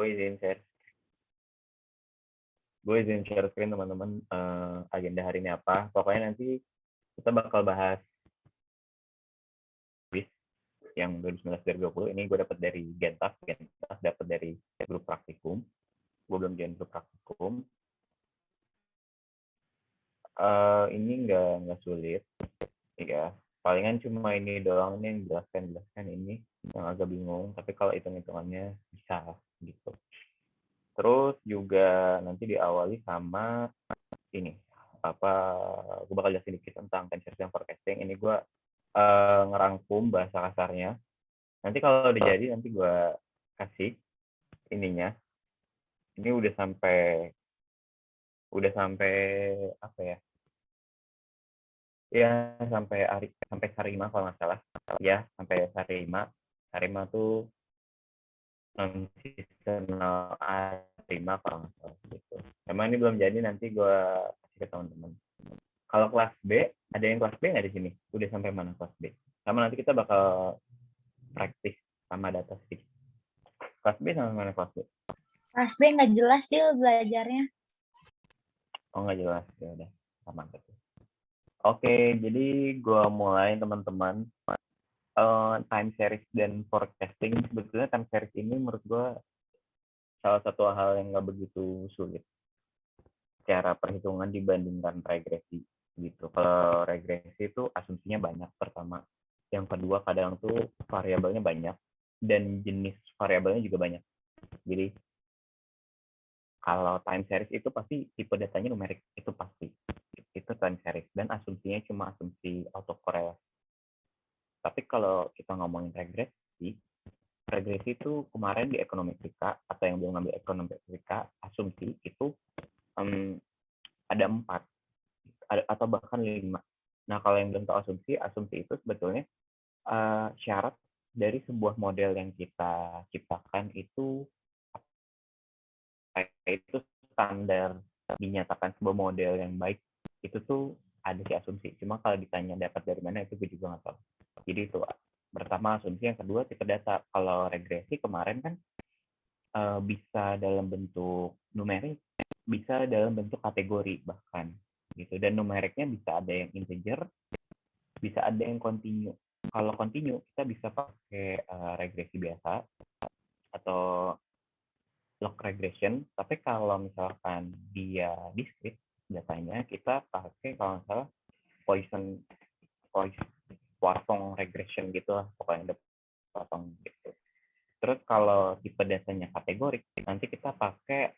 gue izin share gue izin share screen teman-teman. Agenda hari ini apa, pokoknya nanti kita bakal bahas quiz yang 2019-2020 ini gue dapat dari Gentas dapat dari grup praktikum. Gue belum join grup praktikum. Ini nggak sulit ya, palingan cuma ini doang nih yang jelaskan ini yang agak bingung, tapi kalau hitung-hitungannya bisa gitu. Terus juga nanti diawali sama ini apa, gue bakal jelasin sedikit tentang time series dan forecasting. Ini gue ngerangkum bahasa kasarnya. Nanti kalau udah jadi nanti gue kasih ininya. Ini udah sampai apa ya? Ya sampai Sarima kalau nggak salah. Ya sampai Sarima. Sarima tuh non seasonal A5 kalau nggak salah gitu. Emang ini belum jadi, nanti gue kasih ke teman-teman. Kalau kelas B, ada yang kelas B nggak di sini? Udah sampai mana kelas B? Sama nanti kita bakal praktis sama data sih. Kelas B sama mana kelas B? Kelas B nggak jelas dia belajarnya. Oh nggak jelas, ya udah sama gitu. Oke, jadi gue mulai teman-teman. Time series dan forecasting, sebetulnya time series ini menurut gue salah satu hal yang nggak begitu sulit cara perhitungan dibandingkan regresi gitu. Kalau regresi itu asumsinya banyak pertama, yang kedua kadang tuh variabelnya banyak dan jenis variabelnya juga banyak. Jadi kalau time series itu pasti tipe datanya numerik, itu pasti itu time series, dan asumsinya cuma asumsi autokorelasi. Tapi kalau kita ngomongin regresi itu kemarin di ekonometrika atau yang belum ngambil ekonometrika, asumsi itu ada 4 atau bahkan 5. Nah kalau yang belum tahu asumsi itu sebetulnya syarat dari sebuah model yang kita ciptakan itu standar dinyatakan sebuah model yang baik itu tuh ada si asumsi. Cuma kalau ditanya dapat dari mana itu gue juga nggak tahu. Jadi itu pertama asumsi, yang kedua tipe data. Kalau regresi kemarin kan bisa dalam bentuk numerik, bisa dalam bentuk kategori bahkan gitu, dan numeriknya bisa ada yang integer, bisa ada yang continue. Kalau continue kita bisa pakai regresi biasa atau log regression, tapi kalau misalkan dia discrete datanya kita pakai kalau nggak salah Poisson Poisson regression gitu lah pokoknya, ada potong gitu. Terus kalau tipe datanya kategorik, nanti kita pakai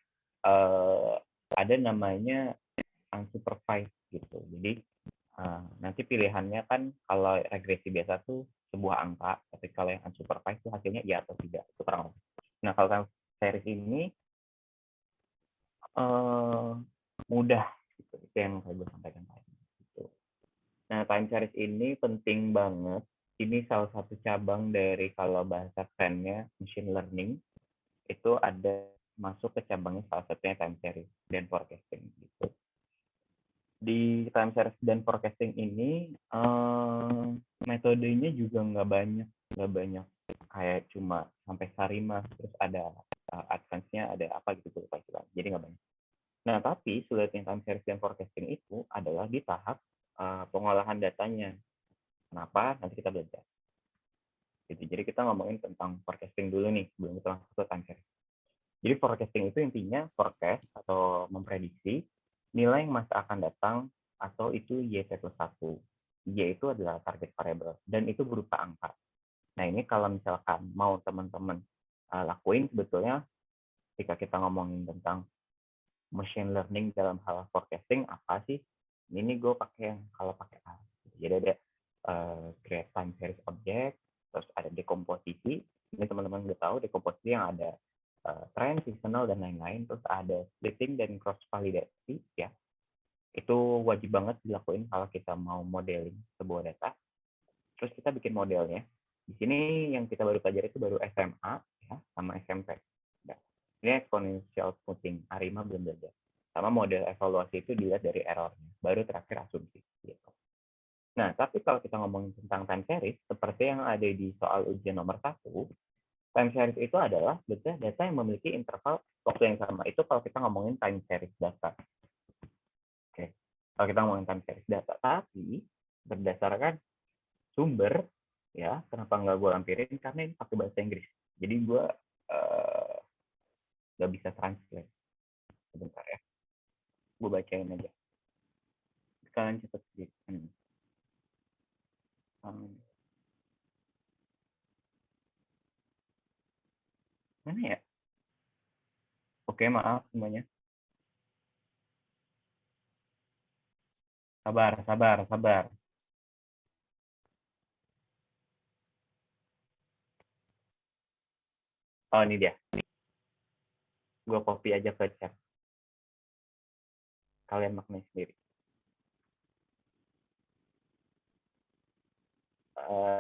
ada namanya unsupervised gitu. Jadi nanti pilihannya kan kalau regresi biasa tuh sebuah angka, tapi kalau yang unsupervised itu hasilnya iya atau tidak. Itu kurang lebih. Nah kalau series ini mudah gitu. Itu yang saya gue sampaikan tadi. Gitu. Nah time series ini penting banget. Ini salah satu cabang dari, kalau bahasa kerennya machine learning, itu ada masuk ke cabangnya salah satunya time series dan forecasting gitu. Di time series dan forecasting ini metodenya juga nggak banyak kayak cuma sampai Sarima terus ada advance-nya ada apa gitu lupa itu, jadi nggak banyak. Nah tapi sulitnya time series dan forecasting itu adalah di tahap pengolahan datanya. Kenapa? Nanti kita belajar. Gitu. Jadi kita ngomongin tentang forecasting dulu nih sebelum kita langsung ke time series. Jadi forecasting itu intinya forecast atau memprediksi nilai yang masa akan datang, atau itu Y+1. Y itu adalah target variable dan itu berupa angka. Nah ini kalau misalkan mau teman-teman lakuin, sebetulnya ketika kita ngomongin tentang machine learning dalam hal forecasting apa sih? Ini gue pakai yang kalau pakai A. Jadi ada create time series object, terus ada dekomposisi. Ini teman-teman udah tahu dekomposisi yang ada trend, seasonal, dan lain-lain. Terus ada splitting dan cross validasi ya. Itu wajib banget dilakuin kalau kita mau modeling sebuah data. Terus kita bikin modelnya. Di sini yang kita baru pelajari itu baru SMA ya, sama SMP. Nah, ini exponential smoothing, ARIMA belum belajar. Sama model evaluasi itu dilihat dari errornya. Baru terakhir asumsi. Gitu. Nah, tapi kalau kita ngomongin tentang time series, seperti yang ada di soal ujian nomor 1, Time series itu adalah data yang memiliki interval waktu yang sama. Itu kalau kita ngomongin time series data. Oke. Kalau kita ngomongin time series data, tapi berdasarkan sumber, ya, kenapa nggak gue lampirin? Karena ini pakai bahasa Inggris. Jadi gue nggak bisa translate. Sebentar ya. Gue bacain aja. Kalian cepet sedikit. Mana ya? Oke, maaf semuanya. Sabar. Oh, ini dia. Gue copy aja ke chat. Kalian maknai sendiri.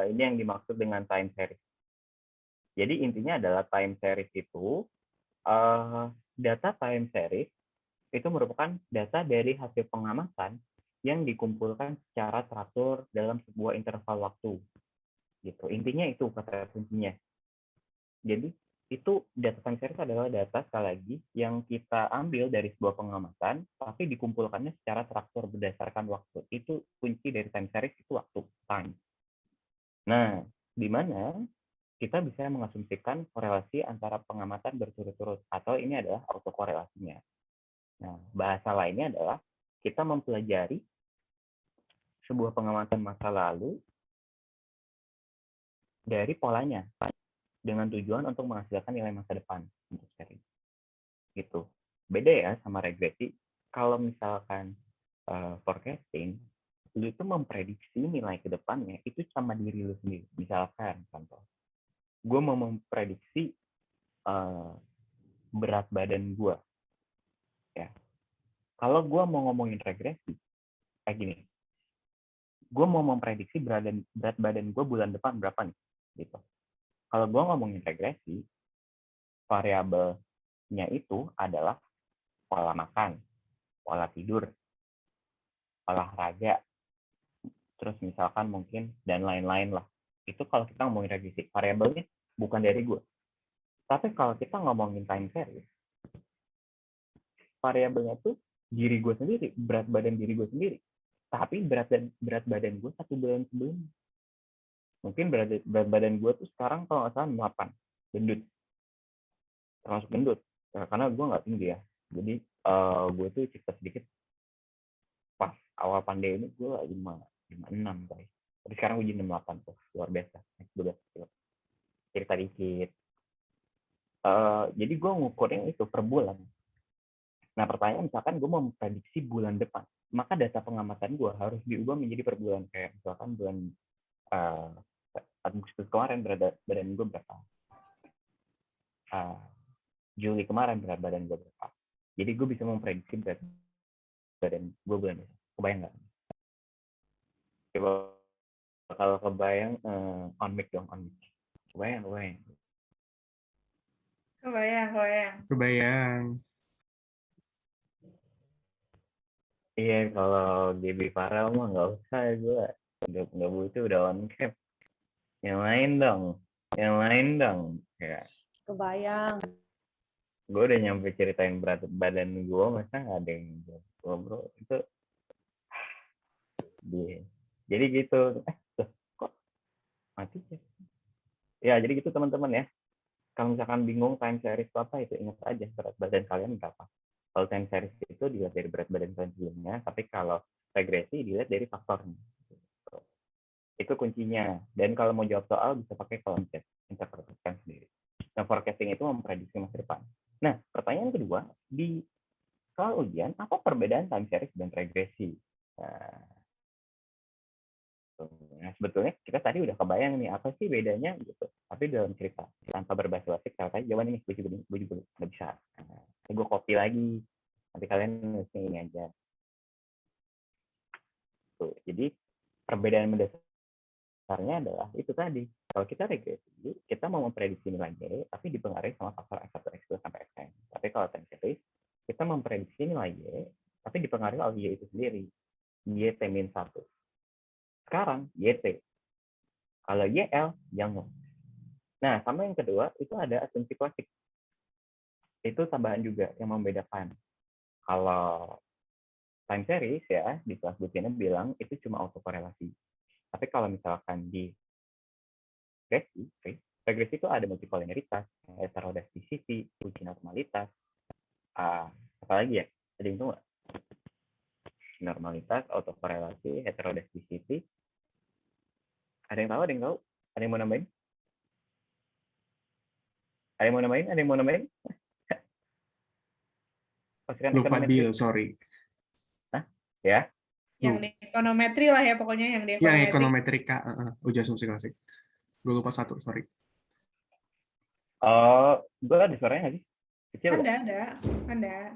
Ini yang dimaksud dengan time series. Jadi intinya adalah time series itu, data time series itu merupakan data dari hasil pengamatan yang dikumpulkan secara teratur dalam sebuah interval waktu. Gitu. Intinya itu kata kuncinya. Jadi itu data time series adalah data sekali lagi yang kita ambil dari sebuah pengamatan, tapi dikumpulkannya secara teratur berdasarkan waktu. Itu kunci dari time series, itu waktu, time. Nah, di mana kita bisa mengasumsikan korelasi antara pengamatan berturut-turut, atau ini adalah autokorelasinya. Nah, bahasa lainnya adalah kita mempelajari sebuah pengamatan masa lalu dari polanya, dengan tujuan untuk menghasilkan nilai masa depan untuk seri. Gitu. Beda ya sama regresi. Kalau misalkan forecasting, lu itu memprediksi nilai ke depannya itu sama diri lu sendiri. Misalkan contoh, gue mau memprediksi berat badan gue, ya. Kalau gue mau ngomongin regresi, kayak gini, gue mau memprediksi berat badan gue bulan depan berapa nih, gitu. Kalau gue ngomongin regresi, variabelnya itu adalah pola makan, pola tidur, olahraga, terus misalkan mungkin dan lain-lain lah. Itu kalau kita ngomongin regresi, variabelnya bukan dari gue. Tapi kalau kita ngomongin time series, variabelnya tuh diri gue sendiri, berat badan diri gue sendiri. Tapi berat badan gue 1 bulan sebelumnya. Mungkin berat badan gue tuh sekarang kalau nggak salah 8, gendut. Termasuk gendut. Karena gue nggak tinggi ya. Jadi gue tuh cerita sedikit, pas awal pandemi gue 56 guys. Tapi sekarang gue jadi 68 tuh, luar biasa. 12 kilo. Cerita dikit. Jadi gue ngukurnya itu per bulan. Nah, pertanyaan misalkan gue mau memprediksi bulan depan, maka data pengamatan gue harus diubah menjadi per bulan. Kayak misalkan bulan Agustus kemarin berat badan gue berapa, Juli kemarin berat badan gue berapa. Jadi gue bisa memprediksi berat badan gue bulan depan. Kebayang nggak? Coba kalau kebayang, on mic dong, on mic. Kebayang. Kebayang. Iya, kalau GB Farel mah nggak usah, gue nggak butuh, udah on cap. Yang lain dong. Ya. Kebayang. Gue udah nyampe ceritain berat badan gue, masa nggak ada yang ngobrol itu. Jadi gitu. Kok mati ya? Ya, jadi gitu teman-teman ya. Kalau misalkan bingung time series itu apa, itu ingat aja berat badan kalian berapa. Kalau time series itu dilihat dari berat badan kalian sebelumnya, tapi kalau regresi dilihat dari faktornya. Itu kuncinya. Dan kalau mau jawab soal bisa pakai kolom chat, interpretasikan sendiri. Nah, forecasting itu memprediksi masa depan. Nah, pertanyaan kedua, di soal ujian, apa perbedaan time series dan regresi? Nah, sebetulnya kita tadi udah kebayang nih, apa sih bedanya gitu. Tapi dalam cerita, tanpa berbahasa basi, saya jawaban ini, gue juga nggak bisa. Nah, gue copy lagi. Nanti kalian nulisnya ini aja. Tuh, jadi perbedaan mendasarnya adalah itu tadi. Kalau kita regresi, kita mau memprediksi nilai Y, tapi dipengaruhi sama faktor X1, X2, sampai Xn. Tapi kalau time series, kita memprediksi nilai Y, tapi dipengaruhi oleh Y itu sendiri. YT-1. Sekarang YT. Kalau YL, jangan. Nah, sama yang kedua, itu ada asumsi klasik. Itu tambahan juga yang membedakan. Kalau time series ya, di kelas Butina bilang itu cuma autokorelasi. Tapi kalau misalkan di regresi itu ada multikoliniaritas, heterodasticity, uji normalitas, apa lagi ya? Ada yang tahu nggak? Normalitas, autokorelasi, heterodasticity. Ada yang tahu? Ada yang tahu? Ada yang mau nambahin? Ada yang mau nambahin? Ada yang mau nambahin? Pasukan Lupa ekonometri. deal, sorry. Hah? Ya? Yang di ekonometri lah ya, pokoknya yang di Yang ekonometri. ekonometrika, uji asumsi klasik. Gue lupa satu, sorry. Gue ada suaranya nggak sih? Kecil nggak? Ada.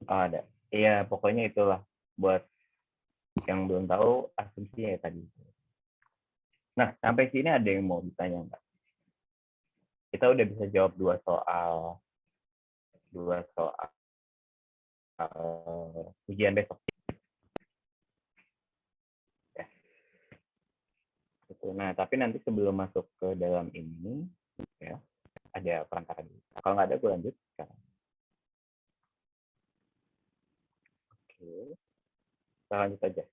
Oh, ada. Iya, pokoknya itulah. Buat yang belum tahu, asumsinya ya tadi. Nah, sampai sini ada yang mau ditanya nggak? Kita udah bisa jawab dua soal ujian besok. Ya. Nah, tapi nanti sebelum masuk ke dalam ini, ya, ada perantara dulu. Kalau nggak ada, gue lanjut sekarang. Oke, kita lanjut aja.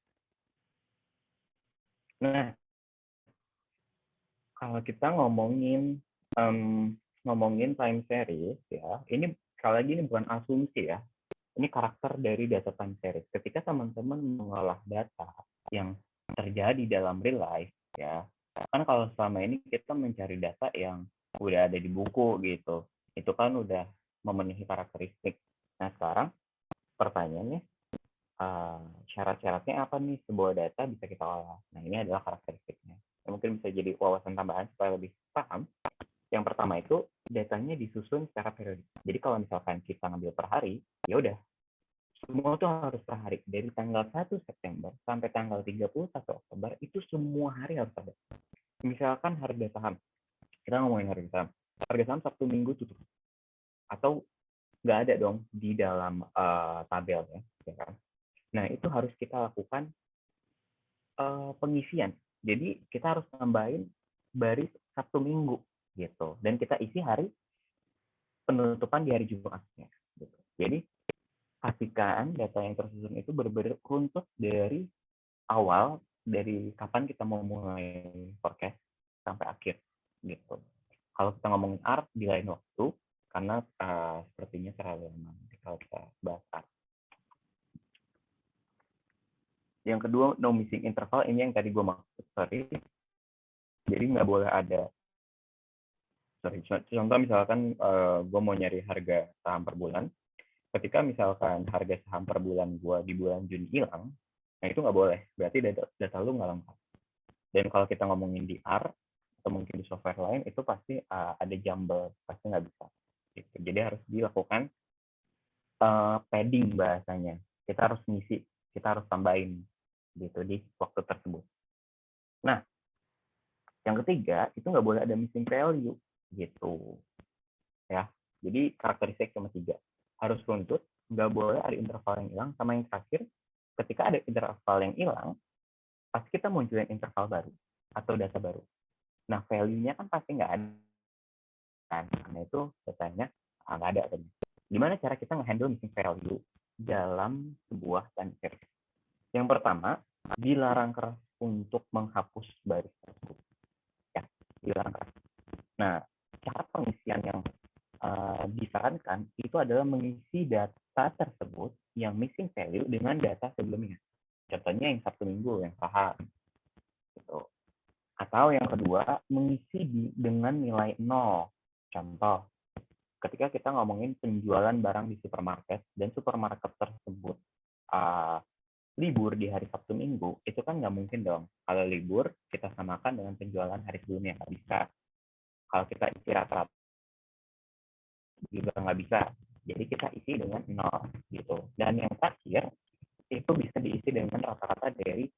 Nah, kalau kita ngomongin time series, ya, ini sekali lagi ini bukan asumsi ya. Ini karakter dari data time series. Ketika teman-teman mengolah data yang terjadi dalam real life, ya, kan kalau selama ini kita mencari data yang udah ada di buku gitu, itu kan udah memenuhi karakteristik. Nah, sekarang pertanyaannya, syarat-syaratnya apa nih sebuah data bisa kita olah? Nah, ini adalah karakteristiknya. Mungkin bisa jadi wawasan tambahan supaya lebih paham. Yang pertama itu datanya disusun secara periodik. Jadi kalau misalkan kita ngambil per hari, ya udah semua tuh harus per hari. Dari tanggal 1 September sampai tanggal 31 Oktober itu semua hari harus ada. Misalkan harga saham. Kita ngomongin harga saham. Harga saham Sabtu Minggu tutup. Atau nggak ada dong di dalam tabel ya kan. Nah, itu harus kita lakukan pengisian. Jadi kita harus nambahin baris Sabtu Minggu gitu. Dan kita isi hari penutupan di hari Jumatnya. Gitu. Jadi pastikan data yang tersusun itu benar-benar runtut dari awal, dari kapan kita mau mulai forecast sampai akhir gitu. Kalau kita ngomongin ARP di lain waktu, karena sepertinya terlalu lama kalau kita bahas ARP. Yang kedua, no missing interval, ini yang tadi gue maksud, sorry. Jadi nggak boleh ada, contoh misalkan gue mau nyari harga saham per bulan, ketika misalkan harga saham per bulan gue di bulan Juni hilang, nah itu nggak boleh, berarti data lu nggak lengkap. Dan kalau kita ngomongin di R, atau mungkin di software lain, itu pasti ada jumble, pasti nggak bisa. Gitu. Jadi harus dilakukan padding bahasanya. Kita harus ngisi, kita harus tambahin gitu di waktu tersebut. Nah, yang ketiga, itu nggak boleh ada missing value gitu. Ya, jadi karakteristik cuma 3. Harus runtut, nggak boleh ada interval yang hilang, sama yang terakhir, ketika ada interval yang hilang, pasti kita munculin interval baru atau data baru. Nah, value-nya kan pasti nggak ada. Karena itu datanya nggak ada. Gimana cara kita nge-handle missing value dalam sebuah time series? Yang pertama, dilarang keras untuk menghapus baris tersebut. Ya, dilarang keras. Nah, cara pengisian yang disarankan itu adalah mengisi data tersebut yang missing value dengan data sebelumnya. Contohnya yang Sabtu Minggu, yang saham. Gitu. Atau yang kedua, mengisi dengan nilai 0. Contoh, ketika kita ngomongin penjualan barang di supermarket, dan supermarket tersebut libur di hari Sabtu Minggu, itu kan nggak mungkin dong. Kalau libur, kita samakan dengan penjualan hari sebelumnya, nggak bisa. Kalau kita isi rata-rata, juga nggak bisa. Jadi kita isi dengan 0 gitu. Dan yang terakhir, itu bisa diisi dengan rata-rata dari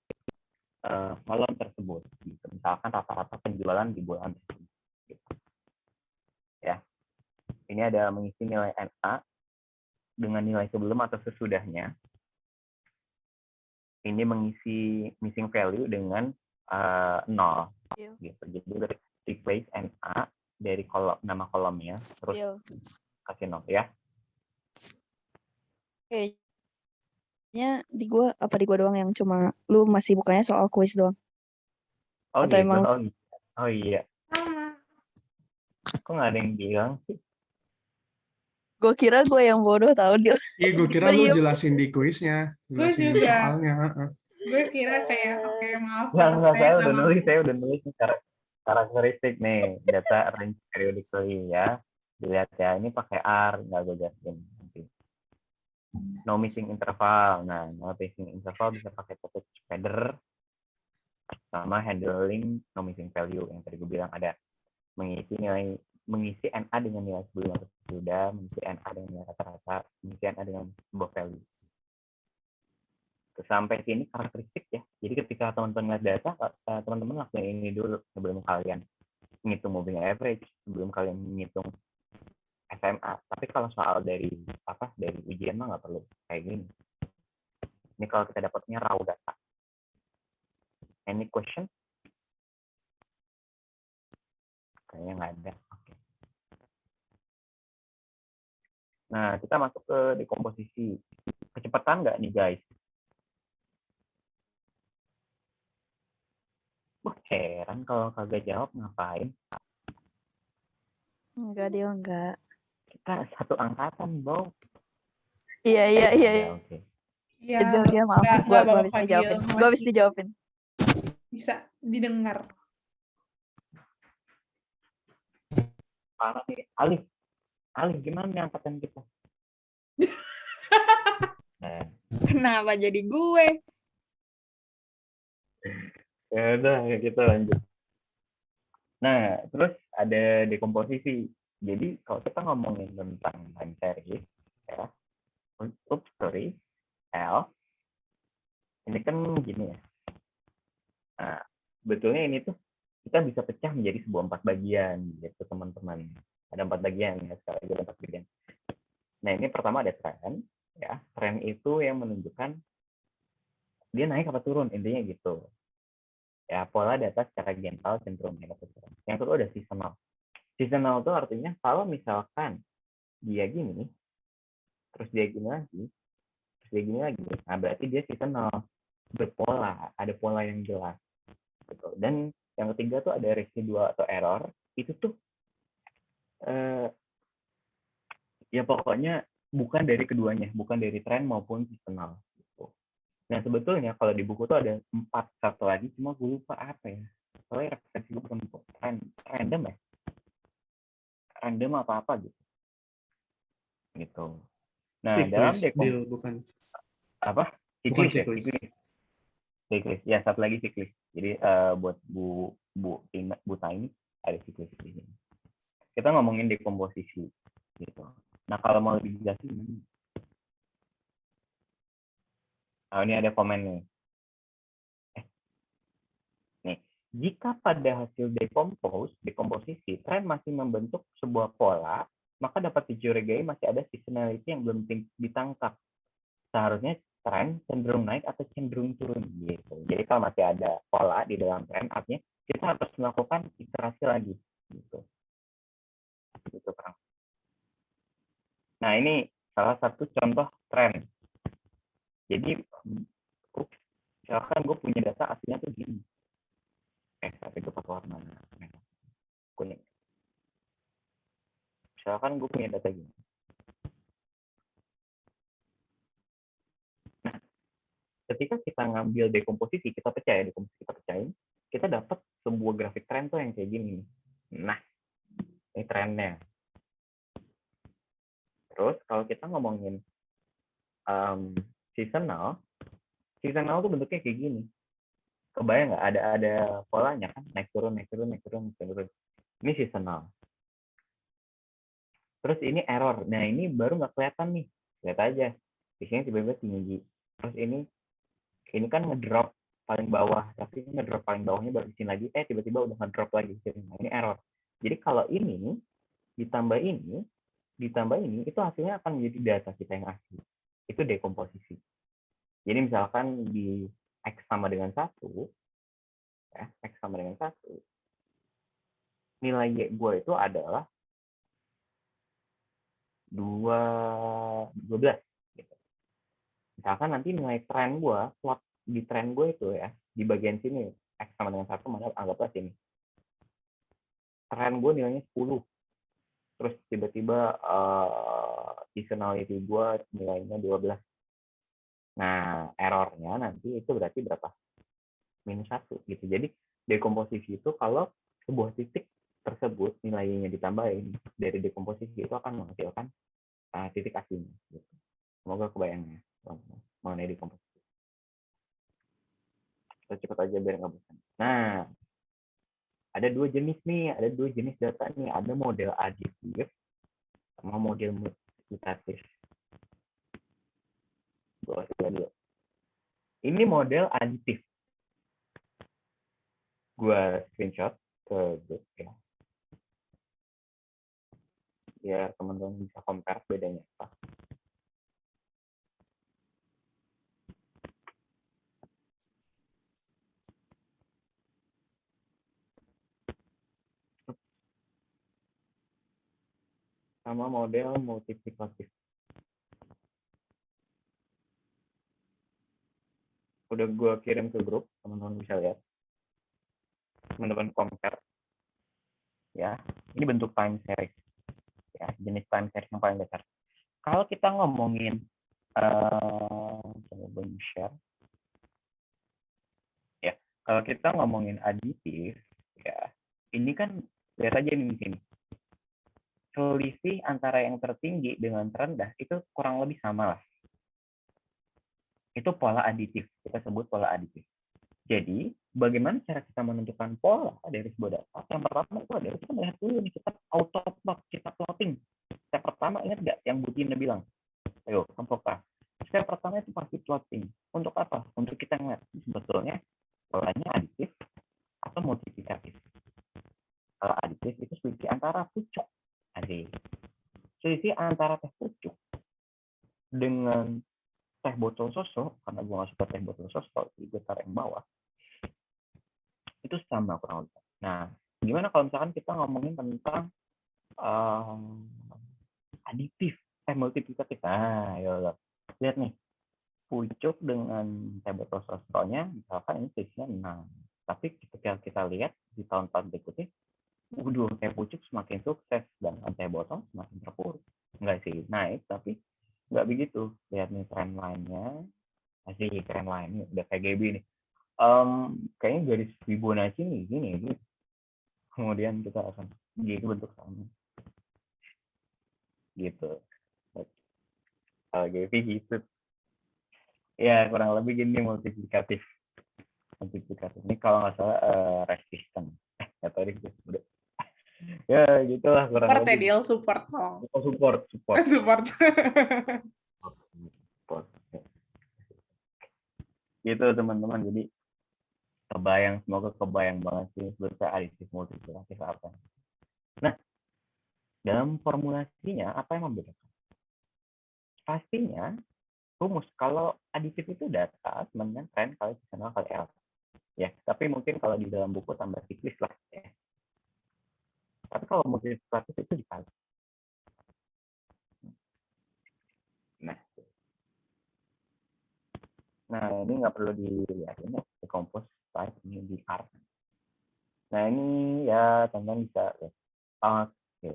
kolom tersebut. Gitu. Misalkan rata-rata penjualan di bulan tersebut. Gitu. Ya, ini ada mengisi nilai NA dengan nilai sebelum atau sesudahnya. Ini mengisi missing value dengan 0. Gitu. Jadi replace NA dari nama kolomnya, terus Deal. kasih note ya. Kayaknya di gua doang yang cuma lu masih bukanya soal kuis doang. Oh Atau gitu, emang oh iya. Sama. Kok nggak ada yang bilang sih? gua kira gua yang bodoh tahu dia. Iya, gue kira lu Diem. jelasin di kuisnya, Gue jelasin di juga. soalnya. Gue kira kayak, oke maaf Nggak, saya saya sama. udah nulis nih karakteristik nih, data range periodically ya. Dilihat ya, ini pakai R, nggak gue jelasin nanti. No missing interval. Nah, no missing interval bisa pakai topic header sama handling no missing value yang tadi gue bilang ada mengisi NA dengan nilai sebelum atau sudah, mengisi NA dengan nilai rata-rata, mengisi NA dengan sebuah value. Sampai sini karakteristik ya. Jadi ketika teman-teman lihat data, teman-teman lakukan ini dulu sebelum kalian menghitung moving average, sebelum kalian menghitung SMA. Tapi kalau soal dari ujian mah nggak perlu kayak gini. Ini kalau kita dapatnya raw data. Any question? Kayaknya nggak ada. Oke. Nah, kita masuk ke dekomposisi. Kecepatan nggak nih, guys? Wah, heran kalau kagak jawab ngapain. Enggak, dia enggak. Kita satu angkatan, Bro. Iya. Ya, oke. Ya, Dia maaf. nggak Gua apa-apa, habis Fadil. dijawabin. Gua habis Masih dijawabin. bisa didengar. Parah nih. Alif, gimana nih angkatan kita? Nah, Kenapa jadi gue? ya udah, kita lanjut. Nah, terus ada dekomposisi. Jadi, kalau kita ngomongin tentang time series, ya, L, ini kan gini ya. Nah, betulnya ini tuh kita bisa pecah menjadi sebuah 4 bagian, gitu teman-teman. Ada 4 bagian ya, sekarang ada 4 bagian. Nah, ini pertama ada tren, ya. Tren itu yang menunjukkan dia naik apa turun, intinya gitu. Ya, pola data secara general cenderung naik atau turun. Yang kedua ada seasonal. Seasonal itu artinya kalau misalkan dia gini, terus dia gini lagi, terus dia gini lagi, nah berarti dia seasonal, berpola, ada pola yang jelas. Gitu. Dan yang ketiga tuh ada residual atau error, itu tuh ya pokoknya bukan dari keduanya, bukan dari tren maupun seasonal. Gitu. Nah sebetulnya kalau di buku tuh ada 4 satu lagi, cuma gue lupa apa ya. Soalnya referensi gue bukan random ya. Random apa-apa gitu. Nah, dalam Deal, bukan. apa? Bukan Siklis. Ya, satu lagi siklis. Jadi buat Bu Taini ada siklis ini. Kita ngomongin dekomposisi gitu. Nah, kalau mau lebih jelasin, nah ini ada komen nih. Nih, jika pada hasil dekomposisi tren masih membentuk sebuah pola, maka dapat dicurigai masih ada seasonality yang belum ditangkap. Seharusnya tren cenderung naik atau cenderung turun gitu. Jadi kalau masih ada pola di dalam tren, artinya kita harus melakukan iterasi lagi gitu. Gitu, Kang. Nah, ini salah satu contoh tren. Jadi misalkan gue punya data aslinya tuh gini. Tapi itu pakai warna merah, kuning. Misalkan gue punya data gini. Nah, ketika kita ngambil dekomposisi, kita pecahin, kita dapat sebuah grafik tren tuh yang kayak gini. Nah, ini trennya. Terus kalau kita ngomongin seasonal tuh bentuknya kayak gini. Kebayang nggak ada polanya kan, naik turun. Ini seasonal. Terus ini error. Nah ini baru nggak kelihatan nih. Lihat aja. Di sini tiba-tiba tinggi. Terus ini kan ngedrop paling bawah, tapi ngedrop paling bawahnya baru di sini lagi. Tiba-tiba udah ngedrop lagi. Nah, ini error. Jadi kalau ini ditambah ini itu hasilnya akan menjadi data kita yang asli. Itu dekomposisi. Jadi misalkan di X sama dengan 1, ya, X sama dengan 1, nilai Y gue itu adalah 12 gitu. Misalkan nanti nilai tren gue, plot di tren gue itu ya, di bagian sini, X sama dengan 1, mana anggaplah sini. Tren gue nilainya 10. Terus tiba-tiba seasonality gue nilainya 12. Nah, errornya nanti itu berarti berapa? -1 gitu. Jadi dekomposisi itu kalau sebuah titik tersebut nilainya ditambahin dari dekomposisi itu akan menghasilkan titik asin. Gitu. Semoga kebayangnya mengenai dekomposisi. Kita cepat aja biar nggak bosan. Nah, ada dua jenis data nih. Ada model aditif sama model multiplikatif. Ini model aditif. Gua screenshot ke grup ya. Biar teman-teman bisa compare bedanya apa. Sama model multiplikatif. Udah gue kirim ke grup, teman-teman bisa lihat. Teman-teman compare. Ya, ini bentuk time series. Ya, jenis time series yang paling dasar. Kalau kita ngomongin coba share. Ya, kalau kita ngomongin aditif, ya, ini kan lihat aja nih di sini. Selisih antara yang tertinggi dengan terendah itu kurang lebih sama lah. Itu pola aditif, kita sebut pola aditif. Jadi, bagaimana cara kita menentukan pola dari sebuah data? Yang pertama itu adalah kita melihat dulu nih, kita auto plot, kita plotting. Step pertama ingat nggak yang Bu Tina bilang? Ayo, kompokas. Step pertama itu pasti plotting. Untuk apa? Untuk kita ngeliat sebetulnya polanya aditif atau multiplikatif. Kalau aditif itu selisih antara pucuk. Selisih antara teh pucuk dengan teh botol sosok, karena gue nggak suka teh botol sosok, jadi gue taruh yang bawah, itu sama kurang lebih. Nah, gimana kalau misalkan kita ngomongin tentang aditif, multiplikatif? Nah, yuk, lihat nih, pucuk dengan teh botol sosoknya, misalkan ini selisihnya 6. Tapi ketika kita lihat di tahun-tahun berikutnya, teh pucuk semakin sukses, dan teh botol semakin terpuruk. Enggak sih, naik, tapi nggak begitu. Lihat nih tren lainnya, masih tren lainnya udah kayak GB nih. Kayaknya garis Fibonacci nih gini gitu. Kemudian kita akan gitu bentuk sama gitu. GB gitu. Ya kurang lebih gini multiplikatif. Ini kalau nggak salah resisten. Atau resisten udah. Ya gitulah kurang Support ya, lebih. Deal, support dong. Oh, support. Support. Gitu teman-teman. Jadi semoga kebayang banget sih sebetulnya aditif multiplikatif apa. Nah, dalam formulasinya apa yang membedakan? Pastinya rumus. Kalau aditif itu data dengan tren kali seasonal kali L. Ya, tapi mungkin kalau di dalam buku tambah siklis lah ya. Tapi kalau multiplikatif itu dikali. Nah, ini nggak perlu dilihat ini decompose type ini di R. Nah, ini ya teman-teman bisa lihat. Oke.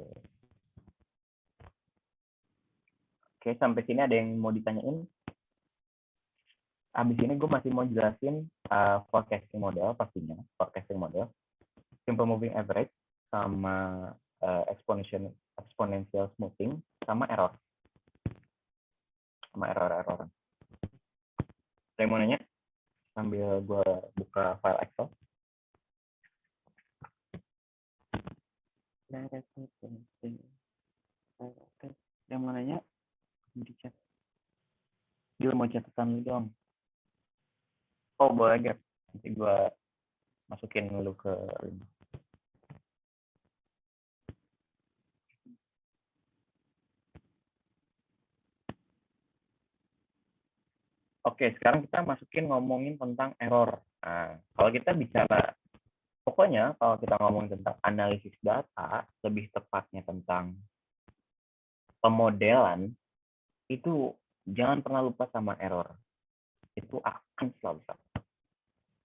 Oke, sampai sini ada yang mau ditanyain? Habis ini gue masih mau jelasin forecasting model pastinya, forecasting model, simple moving average, sama exponential smoothing, sama error. Sama error-error. Ada yang mau nanya? Sambil gue buka file Excel. Yang mau nanya? Di chat. Dia mau catatan lu dong. Oh, boleh gak? Nanti gue masukin lu ke link. Oke, sekarang kita masukin ngomongin tentang error. Nah, kalau kita bicara Pokoknya kalau kita ngomong tentang analisis data, lebih tepatnya tentang pemodelan, itu jangan pernah lupa sama error. Itu akan selalu sama.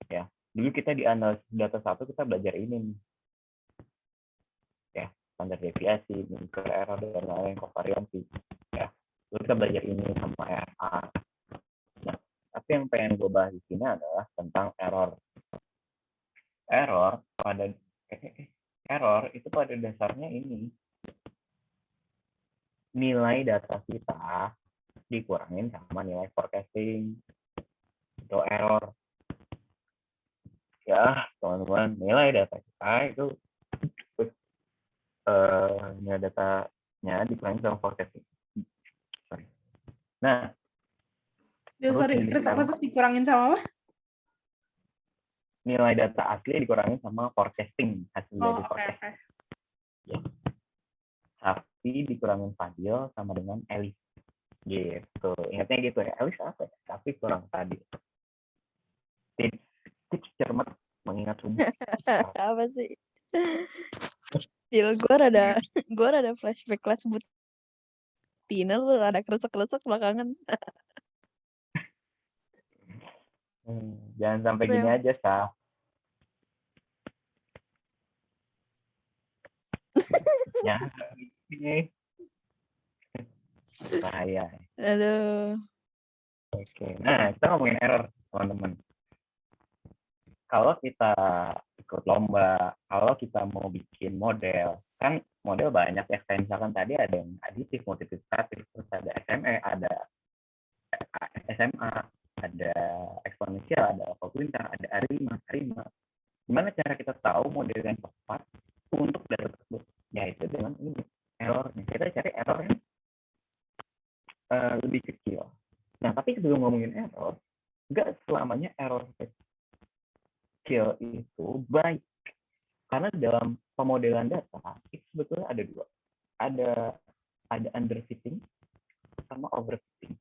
Ya, dulu kita di analisis data 1 kita belajar ini nih. Ya, standar deviasi, mean error dan lain-lain, kovariansi. Ya, dulu kita belajar ini sama RA. Nah, tapi yang pengen gue bahas di sini adalah tentang error. Error itu pada dasarnya ini nilai data kita dikurangin sama nilai forecasting. Itu error. Ya, teman-teman, nilai data kita itu nilai datanya dikurangin sama forecasting. Sorry. Nah, Terus dikurangin sama apa? Nilai data asli dikurangin sama forecasting, hasil dari forecasting. Ya. Tapi dikurangin Fadil sama dengan Elis. Gitu. Ingatnya gitu ya. Elis apa ya? Tapi kurang Fadil. Tips cermat mengingat rumus. Apa sih? Gue rada flashback kelas Tina lu ada kresek-kresek belakangan. Jangan sampai gini aja, Sah. Ya, ini bahaya. Aduh. Oke. Nah, kita ngomongin error, teman-teman. Kalau kita ikut lomba, kalau kita mau bikin model, kan model banyak ya. Kayak misalkan tadi ada yang aditif, multiplikatif, terus ada SME, ada SMA, ada eksponensial, ada komplementer, ada arima. Gimana cara kita tahu model yang tepat untuk data tersebut? Yaitu dengan ini, errornya. Kita cari error yang lebih kecil. Nah, tapi sebelum ngomongin error, nggak selamanya error kecil itu baik. Karena dalam pemodelan data, itu sebetulnya ada dua. Ada underfitting sama overfitting.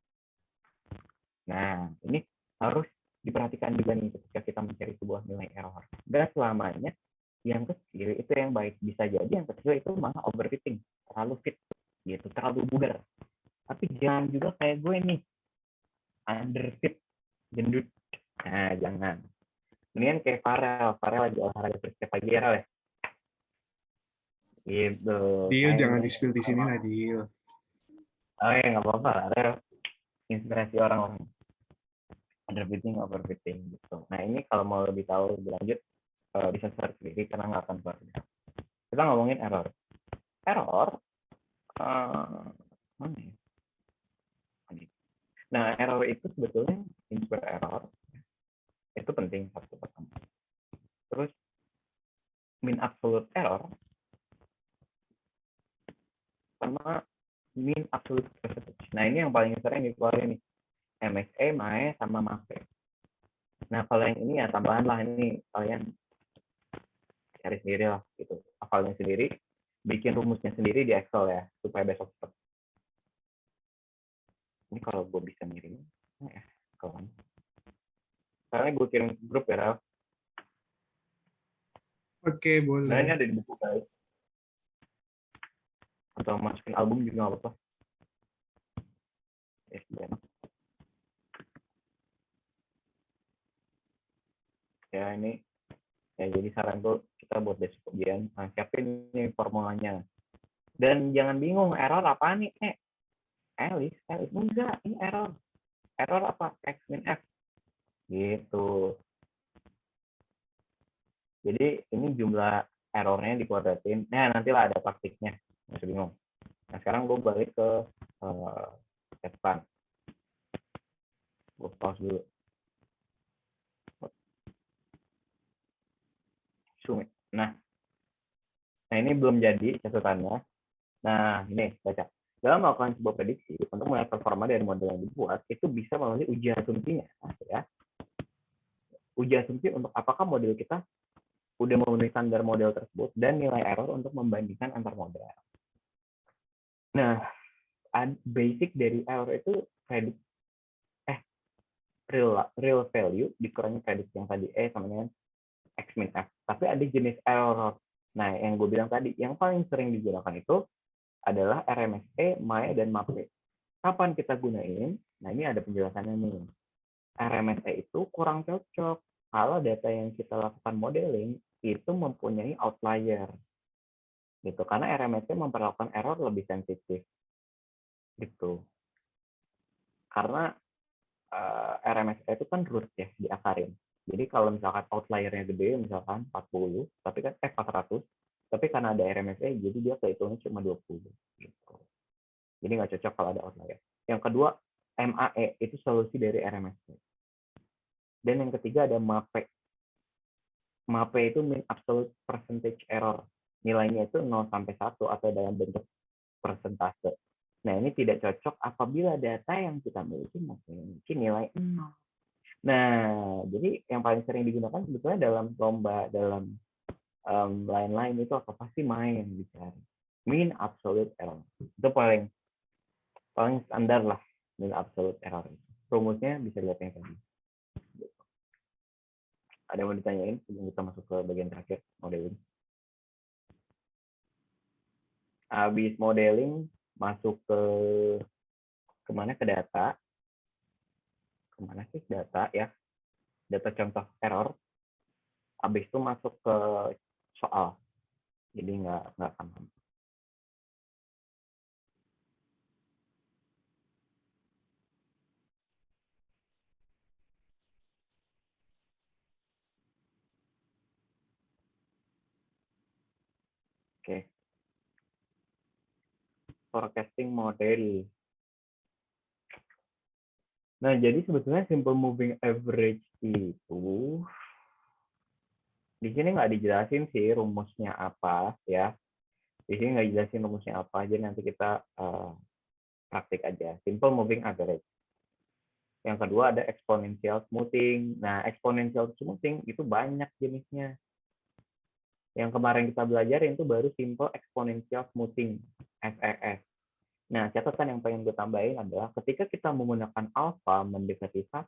Nah, ini harus diperhatikan juga nih ketika kita mencari sebuah nilai error. Nggak selamanya yang kecil itu yang baik. Bisa jadi yang kecil itu malah overfitting, terlalu fit, gitu, terlalu bugar. Tapi jangan juga kayak gue nih, underfit, gendut. Nah, jangan. Mendingan kayak Farel lagi olahraga terus kayak Fagera ya. Gitu. Dil, jangan di-spill di sini lah, Dil. Oh ya, nggak apa-apa. Ada inspirasi orang-orang. Underfitting, overfitting gitu. Nah, ini kalau mau lebih tahu lebih lanjut, bisa search sendiri karena nggak akan keluar. Kita ngomongin error. Error, mana ya? Nah, error itu sebetulnya input error itu penting satu pertama. Terus mean absolute error sama mean absolute percentage. Nah, ini yang paling sering dikeluarin nih. MXE, MAE, sama MAPE. Nah, kalau yang ini ya tambahan lah, ini kalian cari sendiri lah gitu. Hafalnya sendiri, bikin rumusnya sendiri di Excel ya, supaya besok cepat. Ini kalau gue bisa ngirim, ya, kawan. Sekarang gue kirim grup ya, Ralf. Oke, boleh. Nah, ini ada di buku guys. Atau masukin album juga nggak apa-apa. Ya, ini ya jadi saran tuh kita buat besok ujian, siapin ini formulanya. Dan jangan bingung, error apa nih? Elis, enggak, ini error. Error apa? X min F. Gitu. Jadi ini jumlah errornya dikuadratin. Nah, nantilah ada praktiknya. Masih bingung. Nah, sekarang gue balik ke depan. Gue pause dulu. Nah, ini belum jadi catatannya. Nah, ini baca. Dalam melakukan sebuah prediksi untuk melihat performa dari model yang dibuat, itu bisa melalui uji asumsinya, ya. Uji asumsi untuk apakah model kita udah memenuhi standar model tersebut dan nilai error untuk membandingkan antar model. Nah, basic dari error itu kredit real value dikurangi kredit yang tadi sama dengan X min F. Tapi ada jenis error. Nah, yang gue bilang tadi, yang paling sering digunakan itu adalah RMSE, MAE, dan MAPE. Kapan kita gunain? Nah, ini ada penjelasannya nih. RMSE itu kurang cocok kalau data yang kita lakukan modeling itu mempunyai outlier. Gitu. Karena RMSE memperlakukan error lebih sensitif. Gitu. Karena RMSE itu kan root ya, diakarin. Jadi kalau misalkan outlier-nya gede, misalkan 40, tapi kan 400, tapi karena ada RMSE, jadi dia kehitungnya cuma 20. Gitu. Jadi nggak cocok kalau ada outlier. Yang kedua, MAE itu solusi dari RMSE. Dan yang ketiga ada MAPE. MAPE itu mean absolute percentage error. Nilainya itu 0 sampai 1 atau dalam bentuk persentase. Nah, ini tidak cocok apabila data yang kita miliki memiliki nilai 0. Nah, jadi yang paling sering digunakan sebetulnya dalam lomba, dalam lain-lain itu apa pasti main dicari. Mean absolute error. Itu paling standar lah, mean absolute error. Rumusnya bisa lihat yang tadi. Ada yang mau ditanyain sebelum kita masuk ke bagian terakhir, modeling? Habis modeling, masuk ke kemana? Ke data. Kemana sih data ya? Data contoh error. Habis itu masuk ke soal. Jadi nggak akan lama. Oke. Forecasting model. Nah, jadi sebetulnya simple moving average itu di sini nggak dijelasin sih rumusnya apa ya. Di sini nggak dijelasin rumusnya apa, jadi nanti kita praktik aja. Simple moving average. Yang kedua ada exponential smoothing. Nah, exponential smoothing itu banyak jenisnya. Yang kemarin kita belajarin itu baru simple exponential smoothing, SES. Nah, catatan yang pengen gue tambahin adalah ketika kita menggunakan alpha mendekati 1,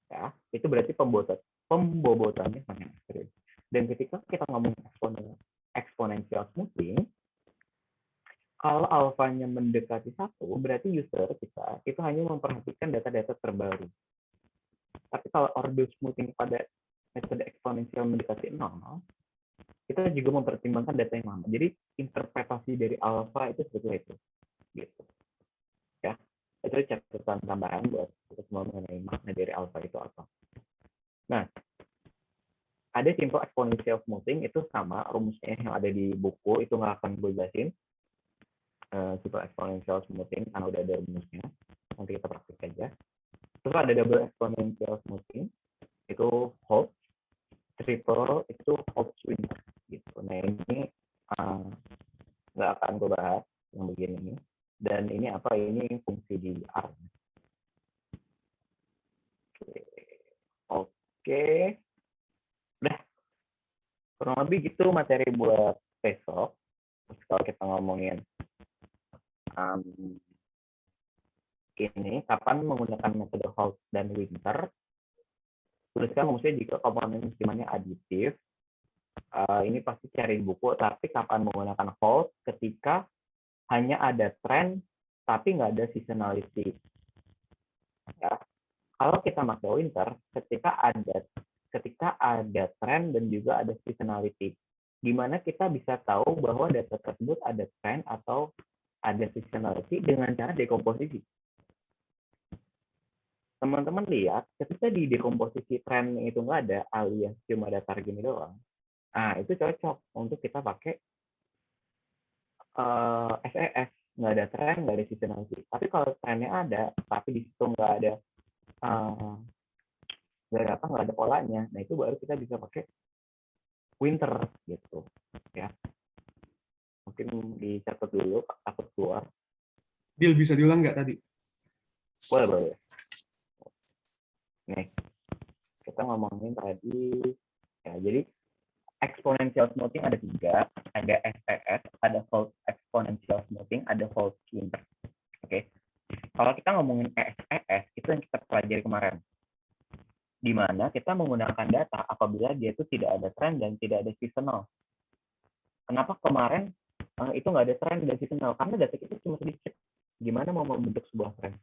ya, itu berarti pembobotannya sangat ekstrim. Dan ketika kita ngomong exponential smoothing, kalau alfanya mendekati 1, berarti user kita itu hanya memperhatikan data-data terbaru. Tapi kalau order smoothing pada metode eksponensial mendekati 0, kita juga mempertimbangkan data yang lama. Jadi interpretasi dari alfa itu seperti itu. Gitu. Ya, itu catatan tambahan buat kita semua mengenai makna dari alfa itu apa. Nah, ada simple exponential smoothing itu sama rumusnya yang ada di buku, itu nggak akan gue jelasin. Simple exponential smoothing karena udah ada rumusnya. Nanti kita praktik aja. Terus ada double exponential smoothing, itu Holtz. Triple itu Holtz-Winter gitu. Nah, ini nggak akan gue bahas yang bagian ini. Dan ini apa? Ini fungsi di R. Oke. Udah. Kurang lebih gitu materi buat besok. Terus kalau kita ngomongin ini, kapan menggunakan metode Holtz dan Winter, tuliskan rumusnya jika komponen musimannya aditif. Ini pasti cari buku, tapi kapan menggunakan Holtz ketika hanya ada tren tapi nggak ada seasonality. Ya. Kalau kita pakai Winter, ketika ada tren dan juga ada seasonality, gimana kita bisa tahu bahwa data tersebut ada tren atau ada seasonality dengan cara dekomposisi. Teman-teman lihat, ketika di dekomposisi tren itu nggak ada, alias cuma datar gini doang, nah itu cocok untuk kita pakai SES. Nggak ada tren, nggak ada seasonality. Tapi kalau trennya ada, tapi di situ nggak ada polanya, nah itu baru kita bisa pakai Winter gitu, ya. Mungkin dicatat dulu, takut keluar. Deal, bisa diulang nggak tadi? Boleh. Nih, kita ngomongin tadi, ya, jadi exponential smoothing ada 3, ada SES, ada Holtz exponential smoothing, ada Holtz Winter. Oke. Kalau kita ngomongin SES, itu yang kita pelajari kemarin. di mana kita menggunakan data apabila dia itu tidak ada tren dan tidak ada seasonal. Kenapa kemarin itu nggak ada tren dan seasonal? Karena data kita cuma sedikit. Gimana mau membentuk sebuah tren?